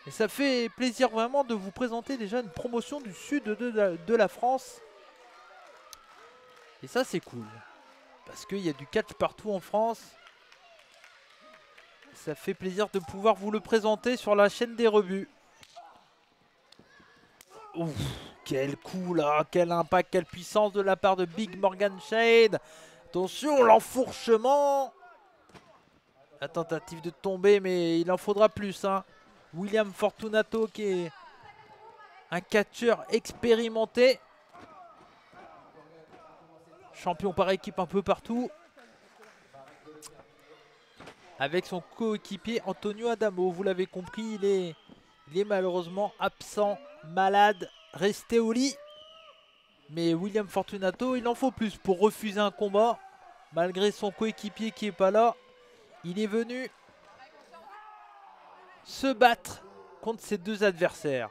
Et ça fait plaisir vraiment de vous présenter déjà une promotion du sud de la France. Et ça c'est cool. Parce qu'il y a du catch partout en France. Ça fait plaisir de pouvoir vous le présenter sur la chaîne des rebuts. Ouf, quel coup là, quel impact, quelle puissance de la part de Big Morgan Shade. Attention, l'enfourchement. La tentative de tomber, mais il en faudra plus, hein. William Fortunato qui est un catcheur expérimenté. champion par équipe un peu partout. Avec son coéquipier Antonio Adamo. Vous l'avez compris, il est malheureusement absent, malade, resté au lit. Mais William Fortunato, il en faut plus pour refuser un combat. Malgré son coéquipier qui n'est pas là, il est venu se battre contre ses deux adversaires.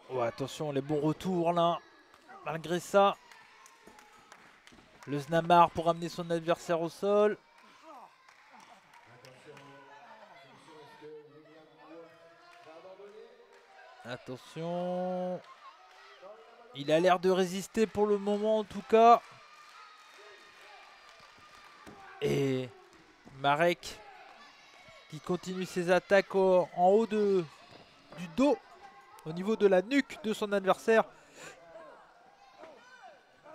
Oh, attention, les bons retours là. Malgré ça, le Znamar pour amener son adversaire au sol. Attention. Il a l'air de résister pour le moment en tout cas. Et Marek qui continue ses attaques en haut du dos. Au niveau de la nuque de son adversaire.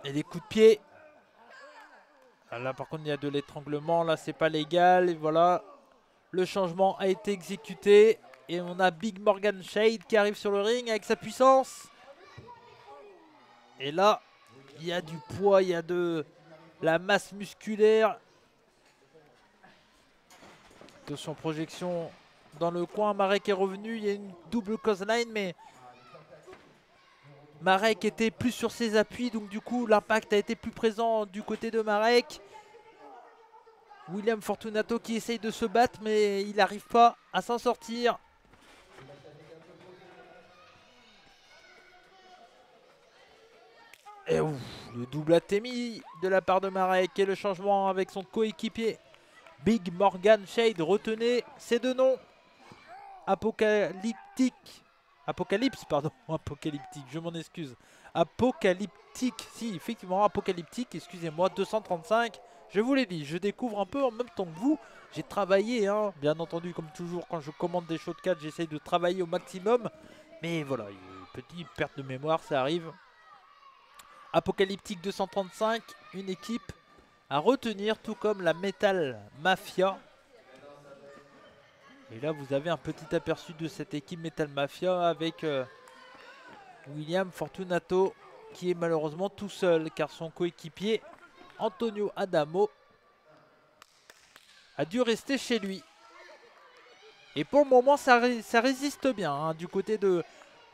Et les coups de pied. Ah, là par contre il y a de l'étranglement. Là c'est pas légal. Et voilà. Le changement a été exécuté. Et on a Big Morgan Shade qui arrive sur le ring avec sa puissance. Et là, il y a du poids, il y a de la masse musculaire. Attention, projection dans le coin. Marek est revenu. Il y a une double clothesline, mais Marek était plus sur ses appuis. Donc du coup, l'impact a été plus présent du côté de Marek. William Fortunato qui essaye de se battre, mais il n'arrive pas à s'en sortir. Et ouf, le double atémie de la part de Marek et le changement avec son coéquipier Big Morgan Shade. Retenez ces deux noms. Apocalyptique. Apocalypse, pardon. Apocalyptique, je m'en excuse. Apocalyptique, si, effectivement, Apocalyptique, excusez-moi, 235. Je vous l'ai dit, je découvre un peu en même temps que vous. J'ai travaillé, hein, bien entendu, comme toujours, quand je commande des shows de 4, j'essaye de travailler au maximum. Mais voilà, une petite perte de mémoire, ça arrive. Apocalyptique 235, une équipe à retenir, tout comme la Metal Mafia. Et là, vous avez un petit aperçu de cette équipe Metal Mafia avec William Fortunato qui est malheureusement tout seul car son coéquipier Antonio Adamo a dû rester chez lui. Et pour le moment, ça résiste bien hein, du côté de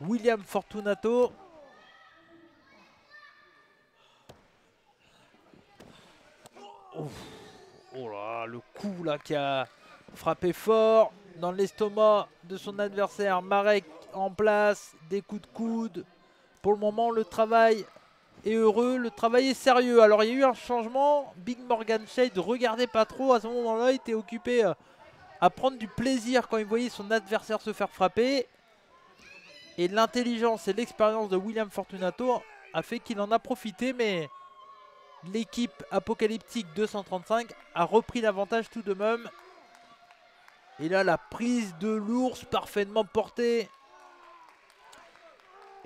William Fortunato. Ouf. Oh là, le coup là qui a frappé fort dans l'estomac de son adversaire. Marek en place, des coups de coude. Pour le moment, le travail est heureux, le travail est sérieux. Alors, il y a eu un changement. Big Morgan Shade, regardez pas trop. À ce moment-là, il était occupé à prendre du plaisir quand il voyait son adversaire se faire frapper. Et l'intelligence et l'expérience de William Fortunato a fait qu'il en a profité, mais l'équipe Apocalyptique 235 a repris l'avantage tout de même. Et là, la prise de l'ours parfaitement portée.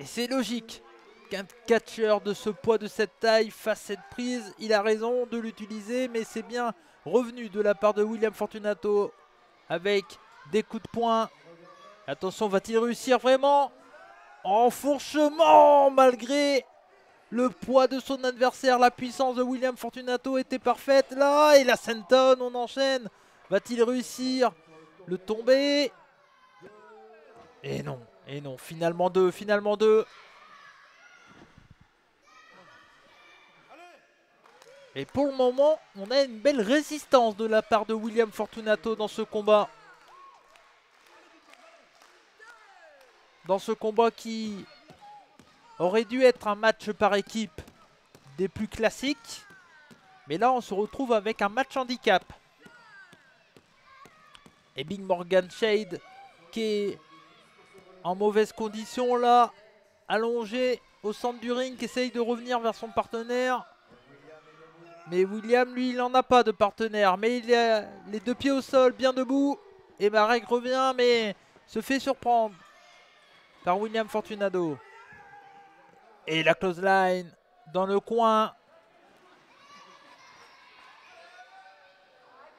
Et c'est logique qu'un catcheur de ce poids, de cette taille, fasse cette prise. Il a raison de l'utiliser, mais c'est bien revenu de la part de William Fortunato avec des coups de poing. Attention, va-t-il réussir vraiment? Enfourchement malgré le poids de son adversaire. La puissance de William Fortunato était parfaite là. Et la senton, on enchaîne. Va-t-il réussir le tomber? Et non, finalement deux, Et pour le moment, on a une belle résistance de la part de William Fortunato dans ce combat. Dans ce combat qui aurait dû être un match par équipe des plus classiques. Mais là, on se retrouve avec un match handicap. Et Big Morgan Shade qui est en mauvaise condition là, allongé au centre du ring, qui essaye de revenir vers son partenaire. Mais William, lui, il n'en a pas de partenaire. Mais il a les deux pieds au sol, bien debout. Et Marek revient, mais se fait surprendre par William Fortunato. Et la clothesline dans le coin.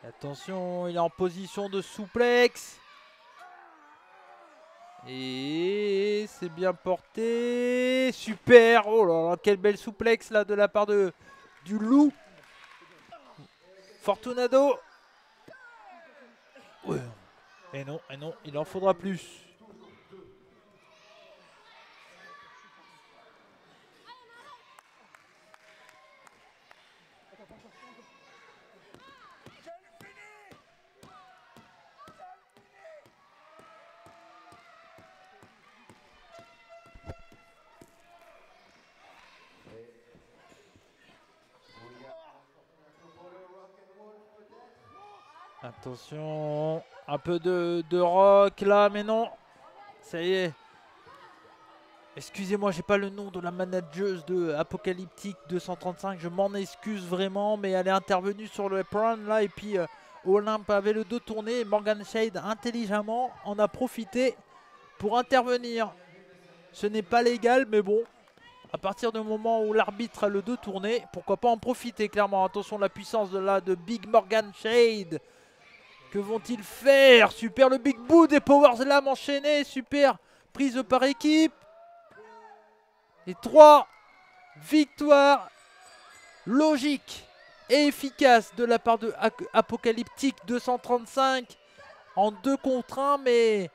Attention, il est en position de souplex. Et c'est bien porté. Super. Oh là là, quelle belle souplex là de la part du loup. Fortunado. Ouais. Et non, il en faudra plus. Attention, un peu de rock là, mais non. Ça y est. Excusez-moi, j'ai pas le nom de la manageuse de Apocalyptique 235. Je m'en excuse vraiment, mais elle est intervenue sur le apron là. Et puis Olympe avait le dos tourné. Et Morgan Shade intelligemment en a profité pour intervenir. Ce n'est pas légal, mais bon. À partir du moment où l'arbitre a le dos tourné, pourquoi pas en profiter clairement. Attention, la puissance de Big Morgan Shade. Que vont-ils faire? Super le Big Boo des Power Slam enchaînés. Super prise par équipe. Et 3 victoires logiques et efficaces de la part de Apocalyptique 235 en 2 contre 1. Mais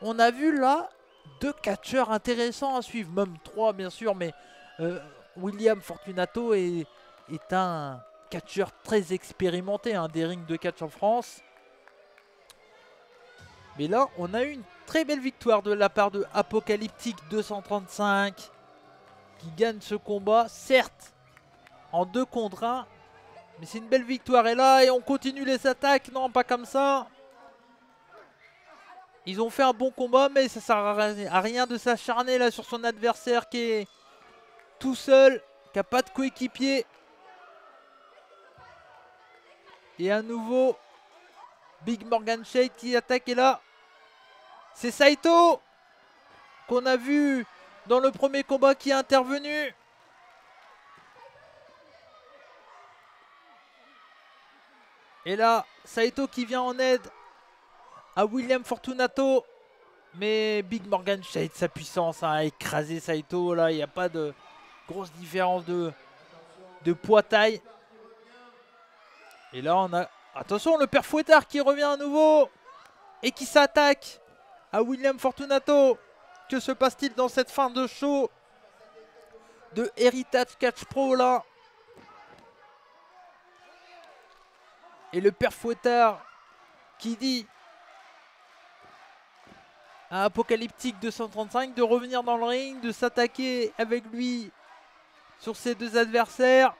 on a vu là 2 catcheurs intéressants à suivre. Même 3 bien sûr. Mais William Fortunato est un catcheur très expérimenté. Des rings de catch en France. Mais là, on a eu une très belle victoire de la part de Apocalyptique 235 qui gagne ce combat, certes, en 2 contre 1. Mais c'est une belle victoire. Et là, on continue les attaques. Non, pas comme ça. Ils ont fait un bon combat, mais ça sert à rien de s'acharner là sur son adversaire qui est tout seul, qui n'a pas de coéquipier. Et à nouveau, Big Morgan Shade qui attaque. Et là, c'est Saito qu'on a vu dans le premier combat qui est intervenu. Et là, Saito qui vient en aide à William Fortunato. Mais Big Morgan Shade, sa puissance a écrasé Saito. Là, il n'y a pas de grosse différence de poids-taille. Et là, on a... Attention, le père Fouettard qui revient à nouveau. Et qui s'attaque à William Fortunato. Que se passe-t-il dans cette fin de show de Heritage Catch Pro là? Et le père Fouettard qui dit à Apocalyptique 235 de revenir dans le ring, de s'attaquer avec lui sur ses 2 adversaires.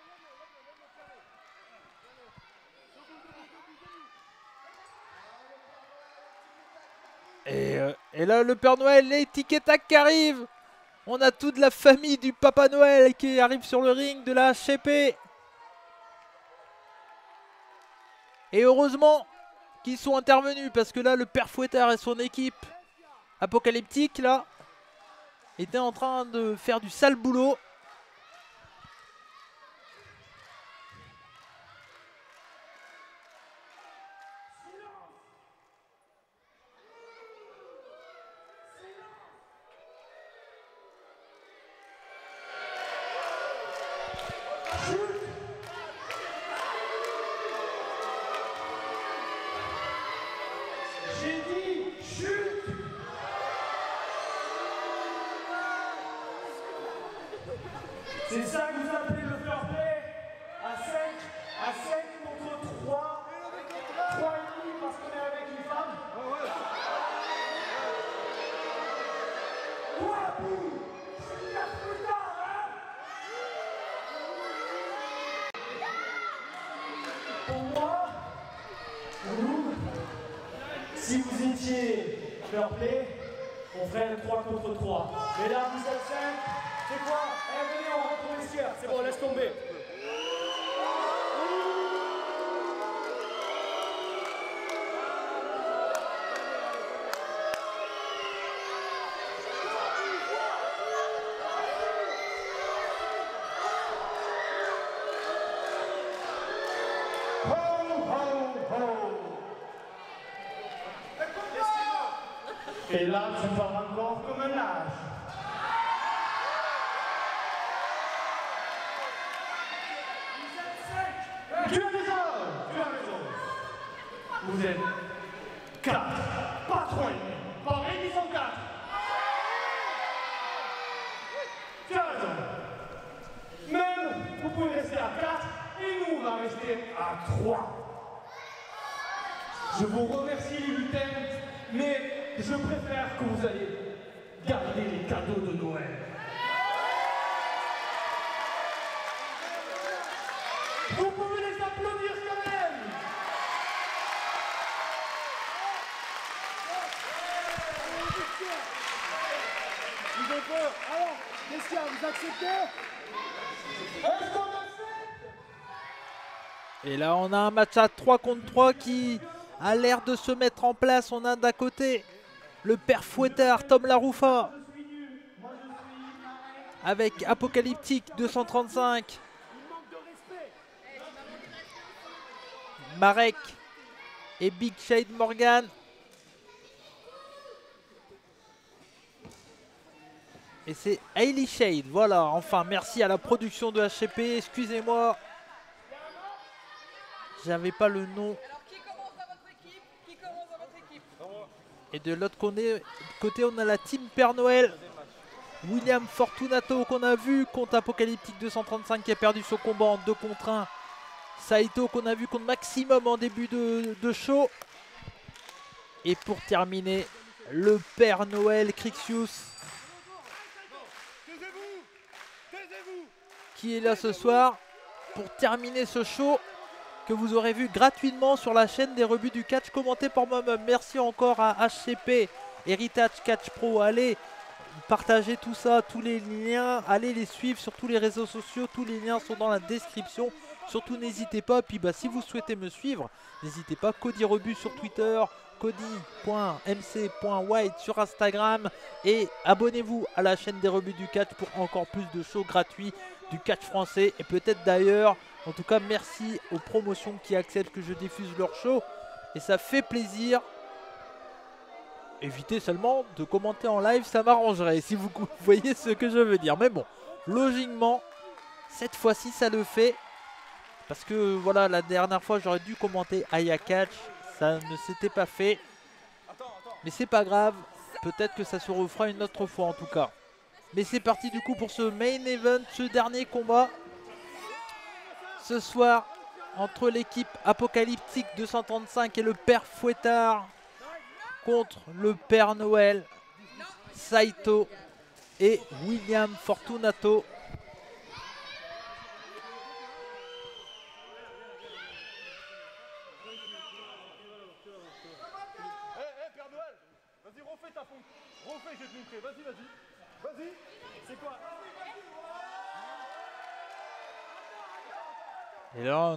Et là, le Père Noël, les Tic Tac qui arrivent. On a toute la famille du Papa Noël qui arrive sur le ring de la HCP. Et heureusement qu'ils sont intervenus parce que là, le Père Fouettard et son équipe Apocalyptique, là, étaient en train de faire du sale boulot. J'ai dit chute. C'est ça que vous appelez le fair play? À 5 contre 3. 3,5 parce qu'on est avec une femme. Wouah, c'est la putain, hein? Pour moi, pour nous, si vous étiez fair play, on ferait un 3 contre 3. Mais là, vous êtes 5. C'est quoi? Eh, venez, on rentre au vestiaire. C'est bon, laisse tomber. Et là, tu parles encore comme un lâche. Tu as raison, tu as raison. Vous êtes 4, pas 3 et demi. Pareil, ils sont 4. Tu as raison. Même, vous pouvez rester à 4 et nous, on va rester à 3. Je vous remercie, les lutins, mais je préfère que vous ayez gardé les cadeaux de Noël. Vous pouvez les applaudir quand même. Ils ont peur. Alors, qu'est-ce qu'il y a? Vous acceptez? Est-ce qu'on accepte? Et là, on a un match à 3 contre 3 qui a l'air de se mettre en place. On a d'un côté le père Fouettard, Tom Laroufa, avec Apocalyptique 235. Marek et Big Shade Morgan. Et c'est Hailey Shade. Voilà, enfin, merci à la production de HCP. Excusez-moi. J'avais pas le nom. Alors qui commence dans votre équipe? Qui commence dans votre équipe? Et de l'autre côté, on a la team Père Noël. William Fortunato qu'on a vu contre Apocalyptique 235 qui a perdu son combat en 2 contre 1. Saito qu'on a vu contre Maximum en début de show. Et pour terminer, le Père Noël Crixius qui est là ce soir pour terminer ce show que vous aurez vu gratuitement sur la chaîne des rebuts du catch commenté par moi-même. Merci encore à HCP, Heritage Catch Pro. Allez partager tout ça, tous les liens, allez les suivre sur tous les réseaux sociaux. Tous les liens sont dans la description. Surtout n'hésitez pas, puis si vous souhaitez me suivre, n'hésitez pas, Cody Rebut sur Twitter, cody.mc.white sur Instagram et abonnez-vous à la chaîne des rebuts du catch pour encore plus de shows gratuits du catch français et peut-être d'ailleurs. En tout cas, merci aux promotions qui acceptent que je diffuse leur show et ça fait plaisir. Évitez seulement de commenter en live, ça m'arrangerait si vous voyez ce que je veux dire. Mais bon, logiquement, cette fois-ci ça le fait. Parce que voilà, la dernière fois j'aurais dû commenter Aya Catch, ça ne s'était pas fait. Mais c'est pas grave, peut-être que ça se refera une autre fois en tout cas. Mais c'est parti du coup pour ce main event, ce dernier combat. Ce soir, entre l'équipe Apocalyptique 235 et le Père Fouettard contre le Père Noël, Saito et William Fortunato. Père Noël, vas-y, refais ta fonte. Refais, je vais te montrer. Vas-y, vas-y. Vas-y. C'est quoi? Et là,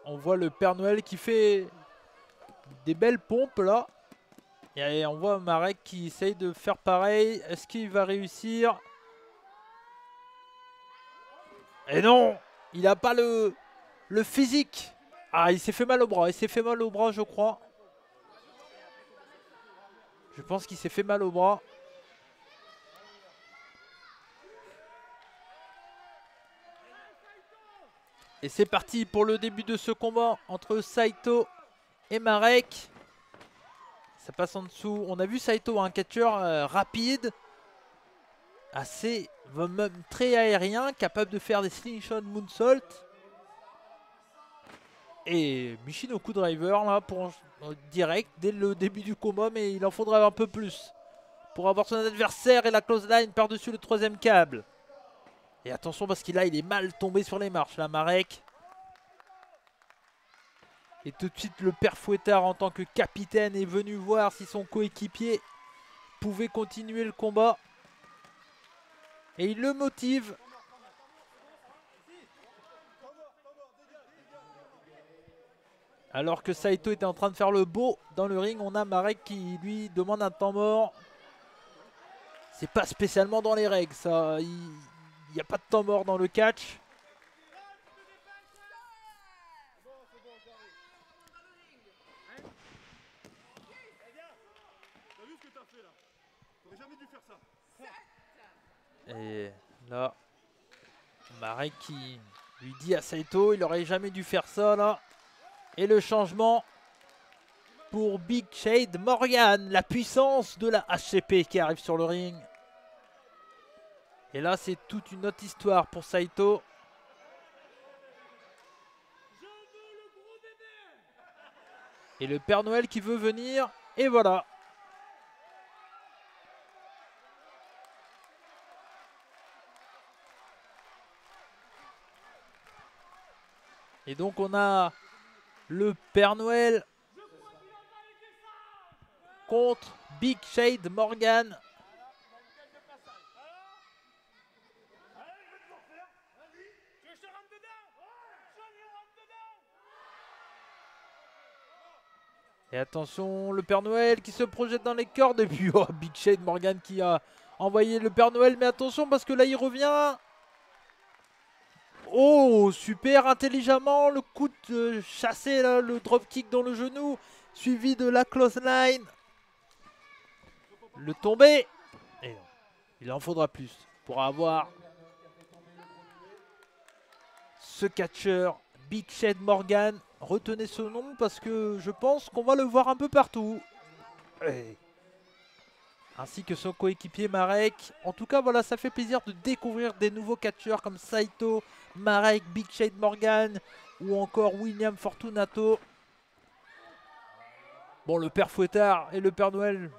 on voit le Père Noël qui fait des belles pompes là. Et on voit Marek qui essaye de faire pareil. Est-ce qu'il va réussir? Et non, il n'a pas le physique. Ah, il s'est fait mal au bras. Il s'est fait mal au bras, je crois. Je pense qu'il s'est fait mal au bras. Et c'est parti pour le début de ce combat entre Saito et Marek. Ça passe en dessous. On a vu Saito, un catcheur rapide. Assez, même très aérien, capable de faire des slingshot moonsault. Et Michinoku Driver là pour direct dès le début du combat, mais il en faudra un peu plus pour avoir son adversaire et la close line par-dessus le 3e câble. Et attention parce qu'il est mal tombé sur les marches là, Marek. Et tout de suite le Père Fouettard en tant que capitaine est venu voir si son coéquipier pouvait continuer le combat. Et il le motive. Alors que Saito était en train de faire le beau dans le ring, on a Marek qui lui demande un temps mort. C'est pas spécialement dans les règles ça. Il n'y a pas de temps mort dans le catch. t'as fait là? T'aurais jamais dû faire ça. Et là, Marek qui lui dit à Saito, il aurait jamais dû faire ça là. Et le changement pour Big Shade Morgan, la puissance de la HCP qui arrive sur le ring. Et là, c'est toute une autre histoire pour Saito. Et le Père Noël qui veut venir. Et voilà. Et donc on a le Père Noël contre Big Shade Morgan. Et attention, le Père Noël qui se projette dans les cordes. Et puis oh, Big Shade Morgan qui a envoyé le Père Noël. Mais attention parce que là il revient. Oh, super intelligemment, le coup de chassé, là, le dropkick dans le genou, suivi de la close line. Le tombé. Et non, il en faudra plus pour avoir ce catcheur Big Shade Morgan. Retenez ce nom parce que je pense qu'on va le voir un peu partout. Et ainsi que son coéquipier Marek. En tout cas, voilà, ça fait plaisir de découvrir des nouveaux catcheurs comme Saito, Marek, Big Shade Morgan ou encore William Fortunato. Bon, le Père Fouettard et le Père Noël,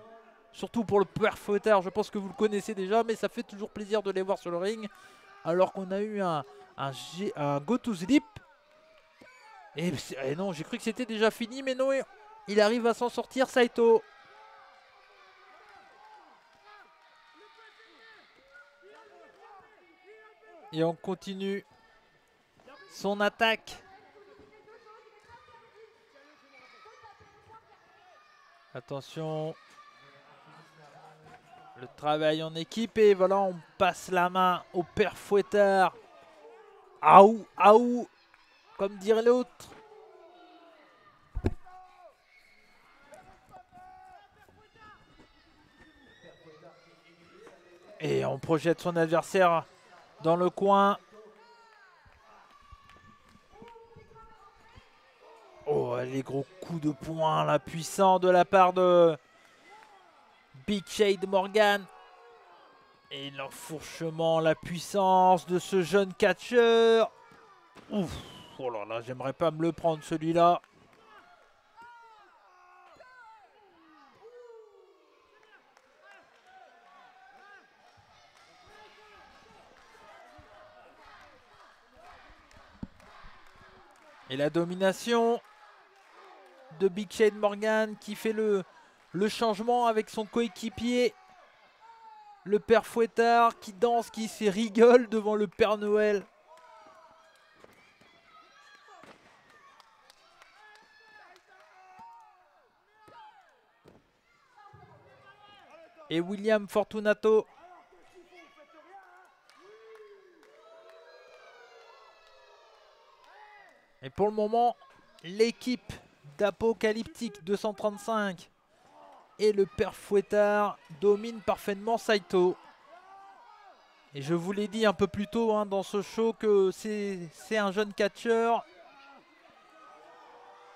surtout pour le Père Fouettard, je pense que vous le connaissez déjà, mais ça fait toujours plaisir de les voir sur le ring. Alors qu'on a eu un go to sleep. Et non, j'ai cru que c'était déjà fini, mais non, il arrive à s'en sortir, Saito. Et on continue son attaque. Attention. Le travail en équipe. Et voilà, on passe la main au Père Fouettard. Aou, aou, comme dirait l'autre. Et on projette son adversaire dans le coin. Oh, les gros coups de poing, là, puissants de la part de Big Shade Morgan. Et l'enfourchement, la puissance de ce jeune catcheur. Ouf, oh là là, j'aimerais pas me le prendre celui-là. Et la domination de Big Shade Morgan qui fait le changement avec son coéquipier. Le Père Fouettard qui danse, qui se rigole devant le Père Noël. Et William Fortunato. Et pour le moment, l'équipe d'Apocalyptique 235 et le Père Fouettard domine parfaitement Saito. Et je vous l'ai dit un peu plus tôt hein, dans ce show que c'est un jeune catcheur.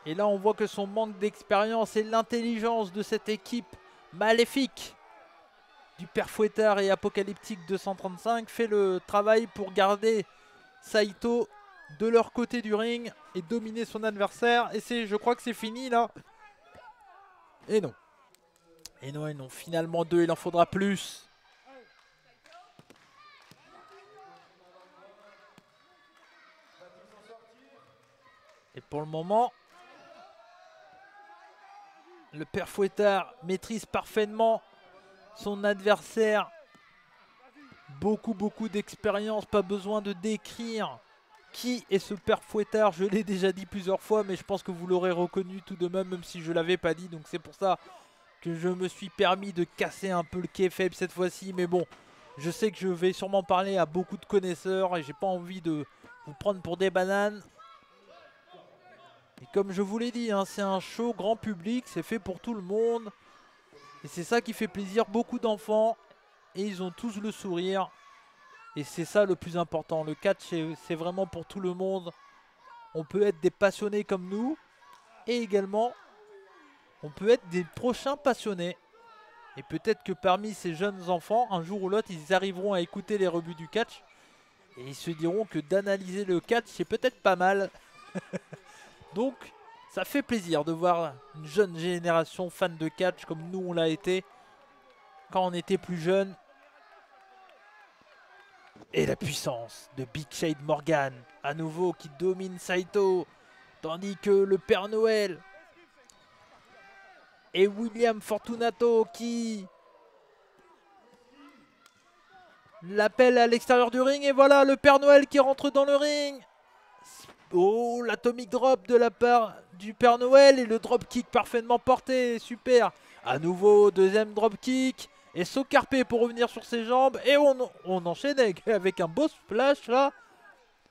Et là on voit que son manque d'expérience et l'intelligence de cette équipe maléfique du Père Fouettard et Apocalyptique 235 fait le travail pour garder Saito de leur côté du ring et dominer son adversaire. Et je crois que c'est fini là. Et non. Et non, et non. Finalement 2, il en faudra plus. Et pour le moment, le Père Fouettard maîtrise parfaitement son adversaire. Beaucoup d'expérience. Pas besoin de décrire qui est ce Père Fouettard. Je l'ai déjà dit plusieurs fois, mais je pense que vous l'aurez reconnu tout de même si je ne l'avais pas dit. Donc c'est pour ça que je me suis permis de casser un peu le kayfabe cette fois-ci. Mais bon, je sais que je vais sûrement parler à beaucoup de connaisseurs et j'ai pas envie de vous prendre pour des bananes. Et comme je vous l'ai dit, hein, c'est un show grand public, c'est fait pour tout le monde. Et c'est ça qui fait plaisir, beaucoup d'enfants. Et ils ont tous le sourire. Et c'est ça le plus important. Le catch, c'est vraiment pour tout le monde. On peut être des passionnés comme nous. Et également, on peut être des prochains passionnés. Et peut-être que parmi ces jeunes enfants, un jour ou l'autre, ils arriveront à écouter les rebuts du catch. Et ils se diront que d'analyser le catch, c'est peut-être pas mal. Donc, ça fait plaisir de voir une jeune génération fan de catch comme nous on l'a été quand on était plus jeune. Et la puissance de Big Shade Morgan, à nouveau qui domine Saito. Tandis que le Père Noël et William Fortunato qui l'appelle à l'extérieur du ring. Et voilà le Père Noël qui rentre dans le ring. Oh, l'atomic drop de la part du Père Noël et le drop kick parfaitement porté. Super. À nouveau, deuxième drop kick. Et saut carpé pour revenir sur ses jambes. Et on enchaîne avec un beau splash là.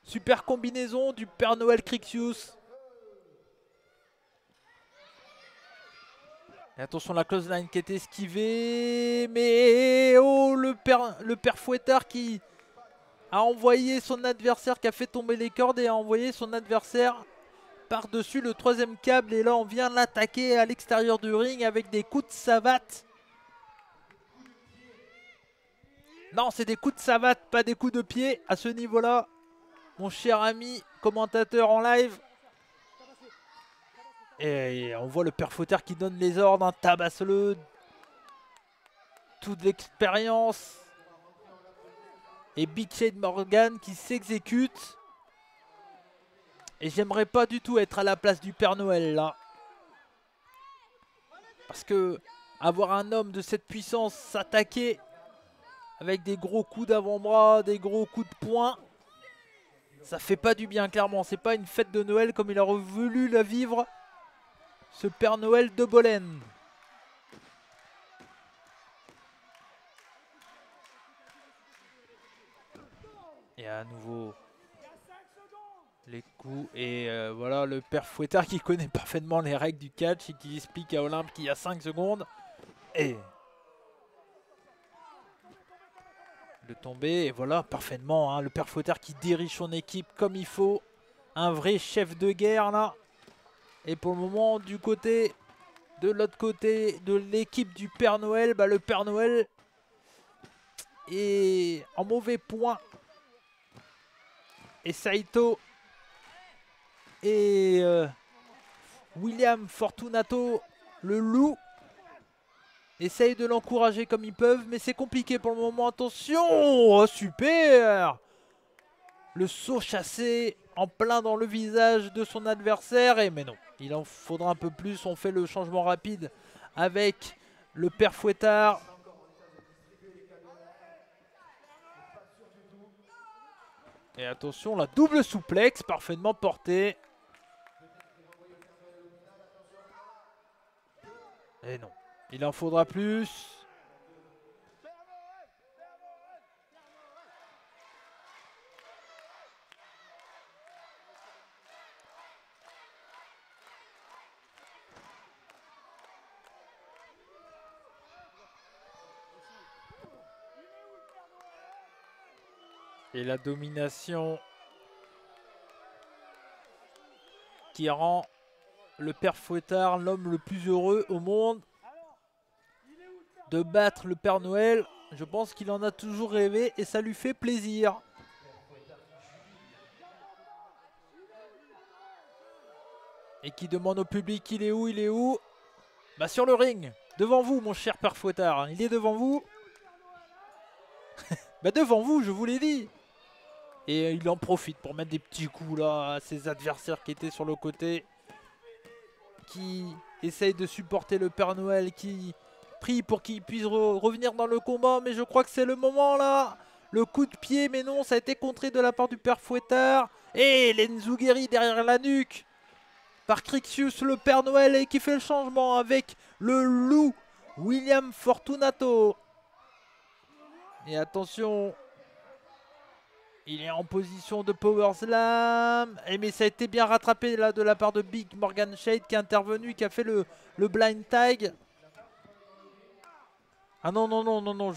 Super combinaison du Père Noël Crixius. Et attention, la close line qui est esquivée. Mais oh, le père Fouettard qui a envoyé son adversaire, qui a fait tomber les cordes et a envoyé son adversaire par-dessus le troisième câble. Et là, on vient l'attaquer à l'extérieur du ring avec des coups de savate. Non, c'est des coups de savate, pas des coups de pied à ce niveau-là. Mon cher ami commentateur en live. Et on voit le Père Fouettard qui donne les ordres, hein, tabasse-le. Toute l'expérience. Et Big Shade Morgan qui s'exécute. Et j'aimerais pas du tout être à la place du Père Noël là. Parce que avoir un homme de cette puissance s'attaquer avec des gros coups d'avant-bras, des gros coups de poing, ça fait pas du bien clairement. C'est pas une fête de Noël comme il aurait voulu la vivre, ce Père Noël de Bolène. Et à nouveau les coups. Et voilà le Père Fouettard qui connaît parfaitement les règles du catch et qui explique à Olympe qu'il y a 5 secondes. Et de tomber. Et voilà parfaitement hein, le Père Fouettard qui dirige son équipe comme il faut. Un vrai chef de guerre là. Et pour le moment du côté, de l'autre côté de l'équipe du Père Noël, bah, le Père Noël est en mauvais point. Et Saito et William Fortunato, le loup, essayent de l'encourager comme ils peuvent. Mais c'est compliqué pour le moment. Attention, oh, super. Le saut chassé en plein dans le visage de son adversaire. Et mais non, il en faudra un peu plus. On fait le changement rapide avec le Père Fouettard. Et attention, la double souplex parfaitement portée. Et non, il en faudra plus. Et la domination qui rend le Père Fouettard l'homme le plus heureux au monde de battre le Père Noël. Je pense qu'il en a toujours rêvé et ça lui fait plaisir. Et qui demande au public il est où, il est où? Bah sur le ring, devant vous mon cher Père Fouettard, il est devant vous. Bah devant vous, je vous l'ai dit. Et il en profite pour mettre des petits coups là à ses adversaires qui étaient sur le côté. Qui essayent de supporter le Père Noël, qui prie pour qu'il puisse revenir dans le combat. Mais je crois que c'est le moment là. Le coup de pied, mais non, ça a été contré de la part du Père Fouettard. Et l'Enzugeri derrière la nuque par Crixius, le Père Noël, et qui fait le changement avec le loup William Fortunato. Et attention, il est en position de Power Slam. Et mais ça a été bien rattrapé là de la part de Big Morgan Shade qui est intervenu, qui a fait le blind tag. Ah non, non, non, non, non,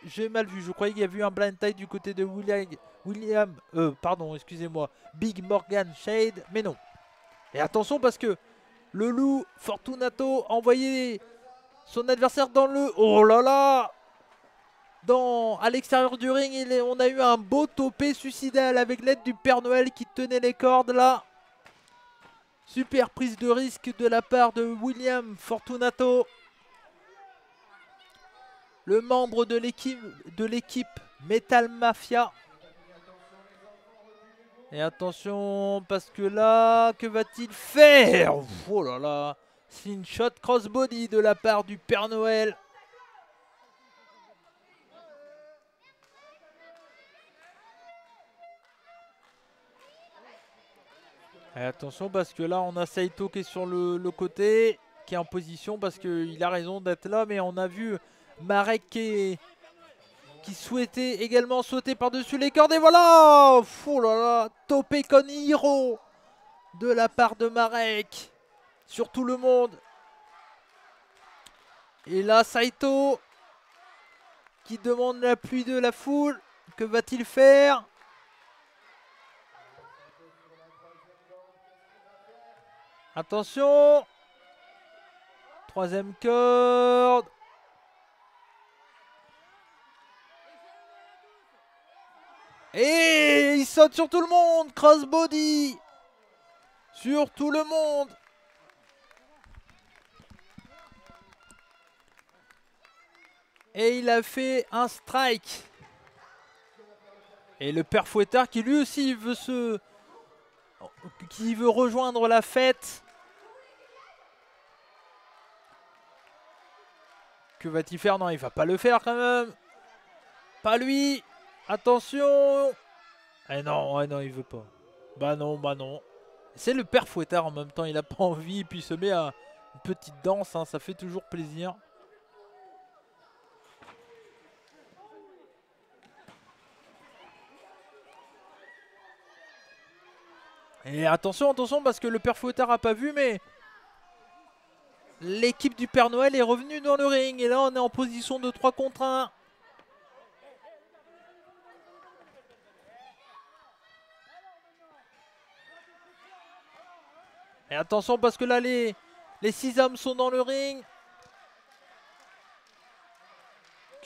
j'ai mal vu. Je croyais qu'il y avait eu un blind tie du côté de pardon, excusez-moi, Big Morgan Shade, mais non. Et attention parce que le loup Fortunato a envoyé son adversaire dans le... Oh là là! À l'extérieur du ring, on a eu un beau topé suicidal avec l'aide du Père Noël qui tenait les cordes là. Super prise de risque de la part de William Fortunato. Le membre de l'équipe Metal Mafia. Et attention, parce que là, que va-t-il faire? Oh là là, c'est une shot crossbody de la part du Père Noël. Et attention, parce que là, on a Saito qui est sur le côté, qui est en position, parce qu'il a raison d'être là, mais on a vu Marek qui souhaitait également sauter par-dessus les cordes. Et voilà! Oh là là! Topé con hero de la part de Marek sur tout le monde. Et là, Saito qui demande l'appui de la foule. Que va-t-il faire? Attention! Troisième corde. Et il saute sur tout le monde. Crossbody. Sur tout le monde. Et il a fait un strike. Et le père Fouettard qui lui aussi veut rejoindre la fête. Que va-t-il faire? Non, il va pas le faire quand même. Pas lui. Attention. Eh non, il veut pas. Bah non, bah non. C'est le père Fouettard en même temps, il a pas envie. Et puis il se met à une petite danse, hein, ça fait toujours plaisir. Et attention, attention, parce que le père Fouettard a pas vu, mais l'équipe du Père Noël est revenue dans le ring. Et là, on est en position de 3 contre 1. Et attention, parce que là, les 6 hommes sont dans le ring.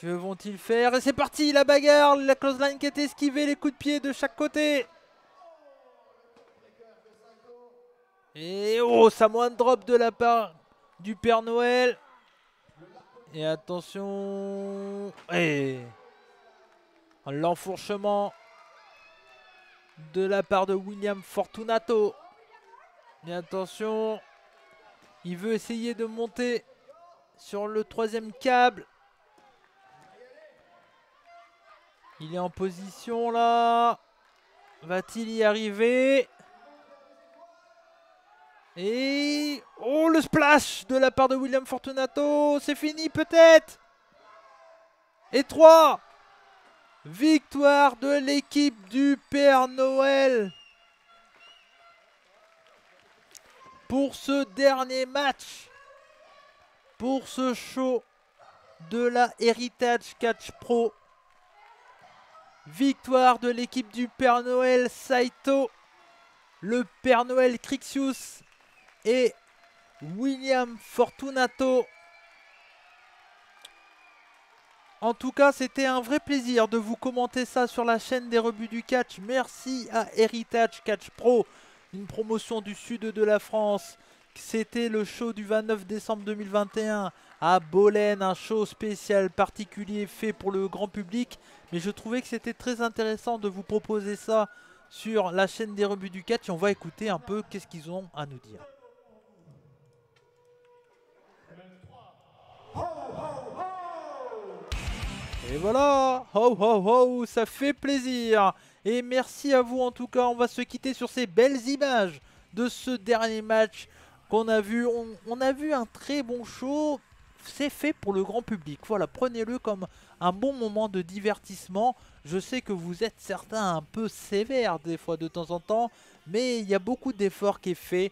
Que vont-ils faire? Et c'est parti, la bagarre. La clothesline qui est esquivée, les coups de pied de chaque côté. Et oh, Samoan drop de la part du Père Noël. Et attention. Et l'enfourchement de la part de William Fortunato. Et attention. Il veut essayer de monter sur le 3e câble. Il est en position là. Va-t-il y arriver? Et... oh, le splash de la part de William Fortunato. C'est fini peut-être. Et 3. Victoire de l'équipe du Père Noël. Pour ce dernier match. Pour ce show de la Heritage Catch Pro. Victoire de l'équipe du Père Noël Saito. Le Père Noël Crixius et William Fortunato. En tout cas, c'était un vrai plaisir de vous commenter ça sur la chaîne des rebuts du catch. Merci à Heritage Catch Pro, une promotion du sud de la France. C'était le show du 29 décembre 2021 à Bolène, un show spécial particulier fait pour le grand public. Mais je trouvais que c'était très intéressant de vous proposer ça sur la chaîne des rebuts du catch. On va écouter un peu qu'est-ce qu'ils ont à nous dire. Et voilà, ho ho ho, ça fait plaisir. Et merci à vous en tout cas, on va se quitter sur ces belles images de ce dernier match qu'on a vu. On a vu un très bon show, c'est fait pour le grand public. Voilà, prenez-le comme un bon moment de divertissement. Je sais que vous êtes certains un peu sévères des fois de temps en temps, mais il y a beaucoup d'efforts qui est fait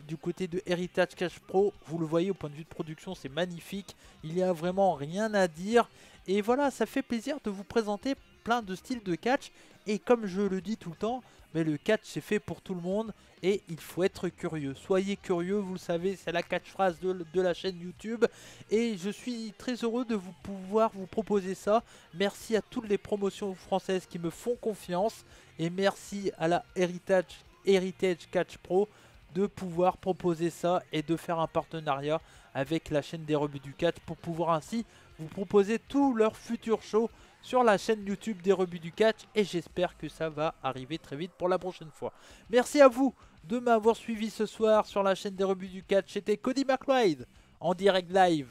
du côté de Heritage Catch Pro. Vous le voyez, au point de vue de production, c'est magnifique. Il n'y a vraiment rien à dire. Et voilà, ça fait plaisir de vous présenter plein de styles de catch. Et comme je le dis tout le temps, mais le catch c'est fait pour tout le monde et il faut être curieux. Soyez curieux, vous le savez, c'est la catchphrase de la chaîne YouTube. Et je suis très heureux de pouvoir vous proposer ça. Merci à toutes les promotions françaises qui me font confiance. Et merci à la Heritage Catch Pro de pouvoir proposer ça et de faire un partenariat avec la chaîne des rebuts du catch pour pouvoir ainsi vous proposer tous leurs futurs shows sur la chaîne YouTube des rebuts du catch, et j'espère que ça va arriver très vite pour la prochaine fois. Merci à vous de m'avoir suivi ce soir sur la chaîne des rebuts du catch. C'était Cody McLeod en direct live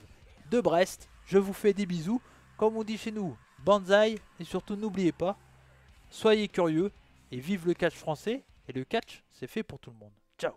de Brest. Je vous fais des bisous, comme on dit chez nous, banzai, et surtout n'oubliez pas, soyez curieux et vive le catch français, et le catch c'est fait pour tout le monde. Ciao.